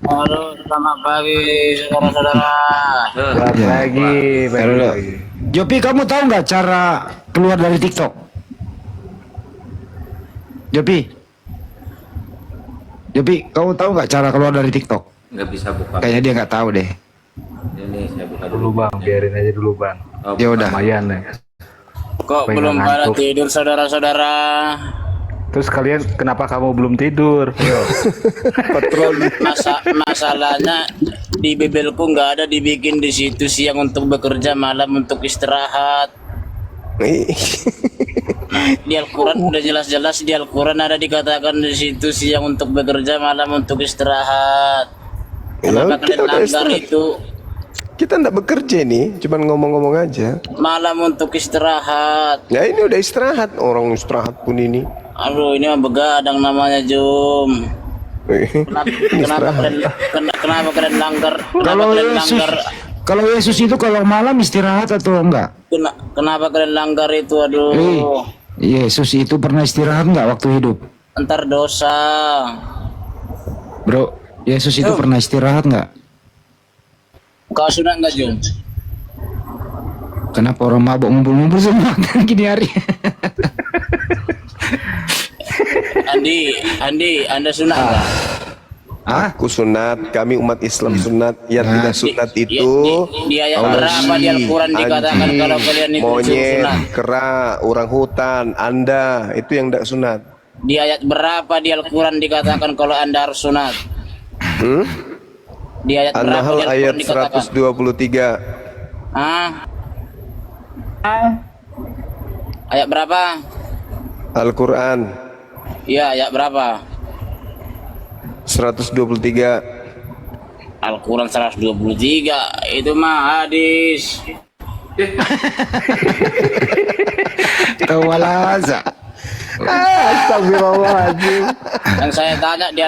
Halo, selamat pagi saudara-saudara. Selamat pagi, pagi. Jopi, kamu tahu nggak cara keluar dari TikTok? Jopi, kamu tahu nggak cara keluar dari TikTok? Nggak bisa buka. Kayaknya dia nggak tahu deh. Ini saya buka Dulu bang, biarin aja dulu bang. Ya udah. Lumayan ya. Kok Pengen belum pada ngantuk. tidur saudara-saudara? Terus kalian kenapa kamu belum tidur? Yo. Patroli. Masalahnya di bibelku nggak ada dibikin di situ siang untuk bekerja, malam untuk istirahat. Di Al-Quran udah jelas-jelas di Al-Quran ada dikatakan di situ siang untuk bekerja, malam untuk istirahat. Kenapa kita kalian udah langgar istirahat. itu? Kita ndak bekerja nih, cuman ngomong-ngomong aja. Malam untuk istirahat. Ya ini udah istirahat, orang istirahat pun ini. Aduh, ini mah begadang namanya, Jum. Kenapa kalian langgar? Kalau Yesus itu kalau malam istirahat atau enggak? Kenapa kalian langgar itu? Aduh. Yesus itu pernah istirahat enggak waktu hidup? Entar dosa. Bro, Yesus itu pernah istirahat enggak? Kau sudah enggak, Jum? Kenapa orang mabuk ngumpul-ngumpul semua gini hari? Andi, Anda sunat enggak? Aku sunat, kami umat Islam sunat. Yang tidak sunat itu Di ayat berapa di Al-Quran dikatakan kalau kalian itu monyet, sunat? kera, orang hutan, Anda itu yang tidak sunat. Di ayat berapa di Al-Quran dikatakan kalau Anda harus sunat? Di ayat berapa An-Nahl di ayat Al-Quran dikatakan? 123. Ayat berapa? Al-Quran Iya, ayat berapa? 123. Al-Quran 123 itu mah hadis. Tawalaza. Astagfirullahaladzim. Yang saya tanya di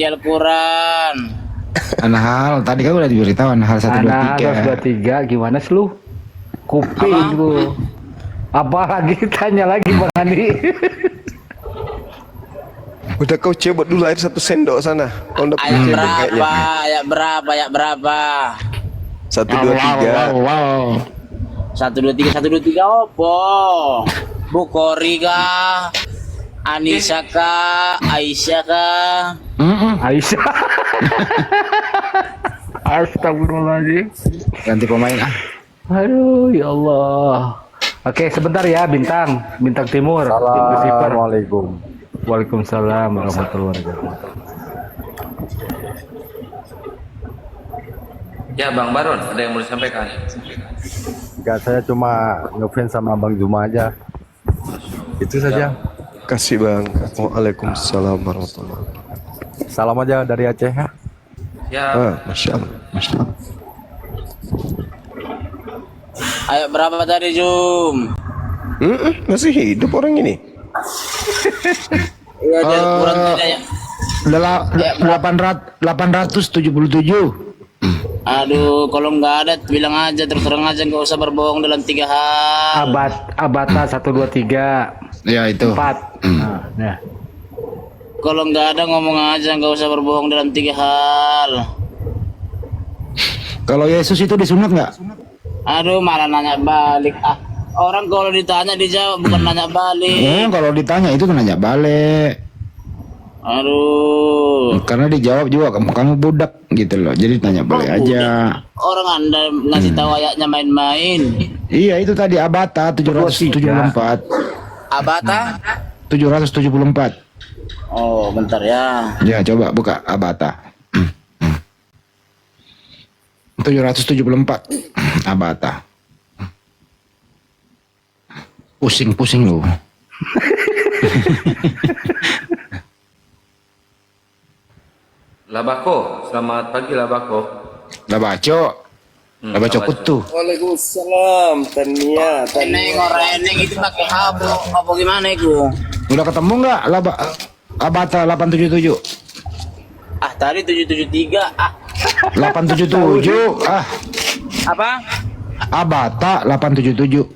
Al-Quran, An-Nahl, tadi kan udah diberitahu An-Nahl Anak 123. 223 gimana sih lu? Kuping lu. Apa lagi tanya lagi Bang Andi? Udah kau cebok dulu air 1 sendok sana. Kau ndak ayat cebok berapa? kayaknya. Ayat berapa? 123. Wow. 123 opo? Bukhari kah? Anisa kah? Aisyah kah? Aisyah. Astagfirullahaladzim. Ganti pemain ah. Aduh, ya Allah. Oke, sebentar ya, Bintang Timur. Assalamualaikum. Waalaikumsalam warahmatullahi wabarakatuh. Ya Bang Baron, ada yang mau disampaikan? Enggak, saya cuma ngefans sama Bang Juma aja. Itu saja. Kasih Bang. Waalaikumsalam warahmatullahi wabarakatuh. Salam aja dari Aceh ya. Ya. Masya Allah. Masya Allah. Ayat berapa tadi, Jum? Masih hidup orang ini. Iya, di Al-Quran tadi ya. 877. Aduh, kalau nggak ada bilang aja, terus terang aja, nggak usah berbohong dalam 3 hal. Abata 123. Ya itu. 4. Nah. Kalau nggak ada ngomong aja, nggak usah berbohong dalam 3 hal. Kalau Yesus itu disunat nggak? Aduh, malah nanya balik. Orang kalau ditanya dijawab, bukan nanya balik. Kalau ditanya itu nanya balik. Aduh. Karena dijawab juga kamu budak gitu loh. Jadi tanya balik aja. Orang Anda ngasih tahu ayatnya main-main. Iya, itu tadi Abata 774. Abata 774. Oh, bentar ya. Ya, coba buka Abata. 774. Abata. Pusing-pusing lu. Labako, selamat pagi Labako. Labaco. Labaco kutu. Waalaikumsalam. Tania. Eneng orang eneng itu pakai apa gimana itu? Udah ketemu nggak Abata 877? Tadi 773. 877. Apa? Abata 877.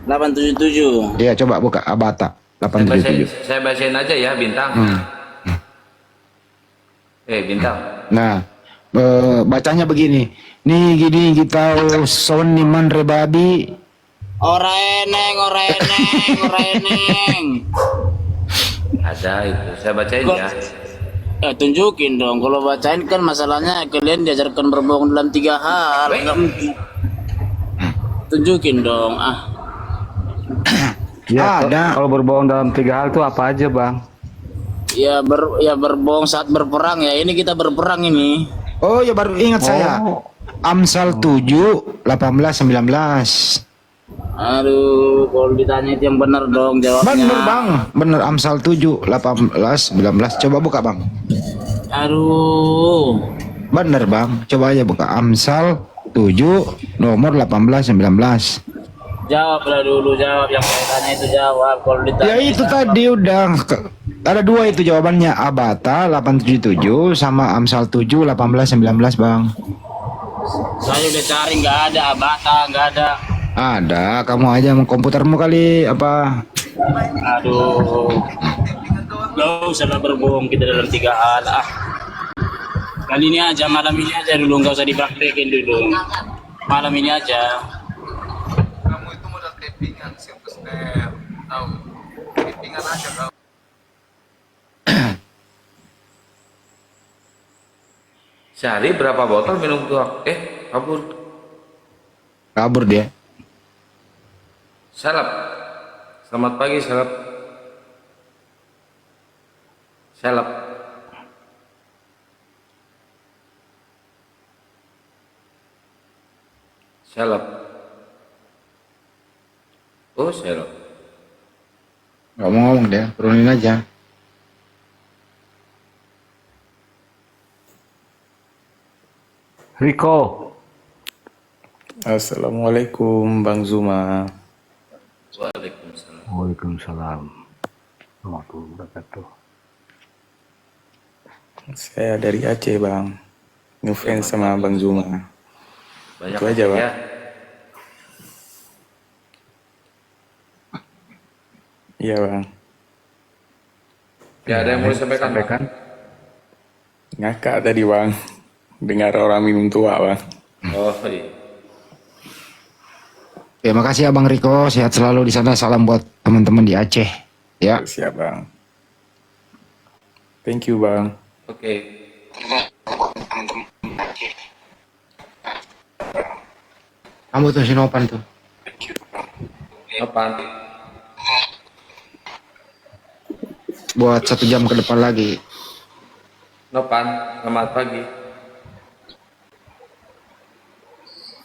877. Iya, coba buka Abata Saya 877. bacain aja ya, Bintang. Bintang. Nah, bacanya begini. Nih gini kita soniman rebabi. Ora eneng. Ada itu, saya bacain ya. Tunjukin dong. Kalau bacain kan masalahnya kalian diajarkan berbohong dalam 3 hal. Enggak mungkin. Tunjukin dong. Ya, Ada. kalau berbohong dalam 3 hal itu apa aja, Bang? Ya berbohong saat berperang ya. Ini kita berperang ini. Oh ya baru ingat saya. Amsal 7 18 19. Aduh, kalau ditanya itu yang benar dong jawabnya. Bener Bang, bener Amsal 7 18 19. Coba buka Bang. Aduh. Bener Bang, coba aja buka Amsal 7 nomor 18 19. Jawablah dulu, jawab yang saya tanya itu jawab. Kalau ditanya Ya itu tadi udah ada 2 itu jawabannya, Abata 877 sama Amsal 7 18 19 Bang. saya udah cari nggak ada, Abata nggak ada. Ada, kamu aja komputermu kali apa? Aduh. Gak usah lah berbohong kita dalam 3 hal. Kali ini aja, malam ini aja dulu, nggak usah dipraktekin dulu. Malam ini aja. Kamu itu modal tapingan, step. Tahu. Tapingan aja kau. Sehari berapa botol minum tuak? Kabur. Kabur dia. Salap. Selamat pagi, Salap. Salap. Salap. Oh, salap. Gak mau ngomong dia, turunin aja. Riko. Assalamualaikum Bang Zuma. Waalaikumsalam. Waalaikumsalam. Warahmatullahi wabarakatuh. Saya dari Aceh Bang. Ngefans sama Bang Zuma. Banyak Itu aja Bang. ya. Iya Bang. Ya, ada yang mau disampaikan? Ngakak tadi Bang. Dengar orang minum tua Bang. Oh, iya. Ya makasih Abang Riko, sehat selalu di sana. Salam buat teman-teman di Aceh. Ya. Siap Bang. Thank you Bang. Oke. Kamu tuh Sinopan tuh. Apaan? Buat 1 jam ke depan lagi. Nopan, selamat pagi.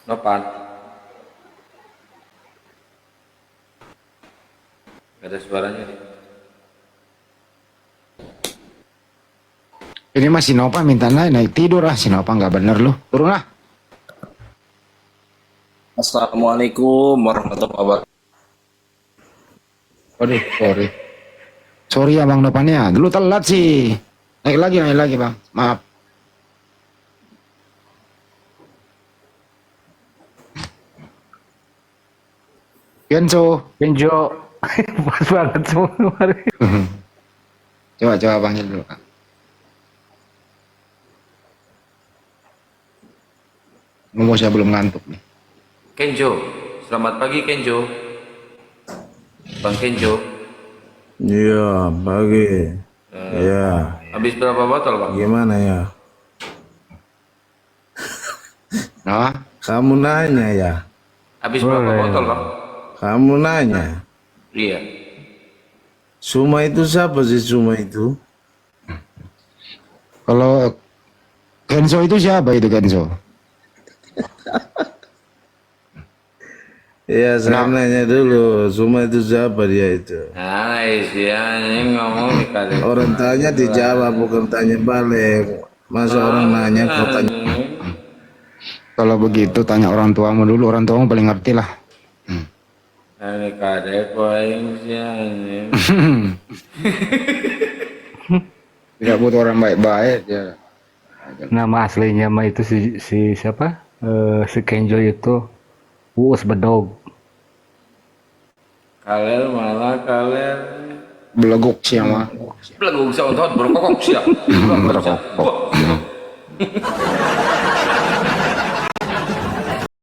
Nopan. Gak ada suaranya nih. Ini masih Sinopan minta naik tidur Sinopan nggak bener loh. Turun lah. Assalamualaikum warahmatullahi wabarakatuh. Sorry. Sorry ya Bang Nopannya. Dulu telat sih. Naik lagi Bang. Maaf. Kenzo. Pas banget semua kemarin. Coba panggil dulu Kak. Ngomong saya belum ngantuk nih. Kenjo, selamat pagi Kenjo. Bang Kenjo. Iya, pagi. Iya. Habis berapa botol Bang? Gimana ya? Nah, Kamu nanya ya? Habis berapa botol Bang? Kamu nanya? Iya. Suma itu siapa sih Suma itu? kalau Kenzo itu siapa itu Kenzo? Ya, saya nanya dulu. Suma itu siapa dia itu? Ini ngomong kali. Orang tanya dijawab, bukan tanya balik. Masa orang nanya kau tanya? Kalau begitu tanya orang tuamu dulu. Orang tuamu paling ngerti lah. Ini kadek poin sih. Tidak butuh orang baik-baik ya. Nama aslinya mah itu si siapa? Si Kenjo itu Uus Bedog. Kalel malah kalel. Beleguk siapa? Beleguk siapa? Berkokok siapa? Berkokok.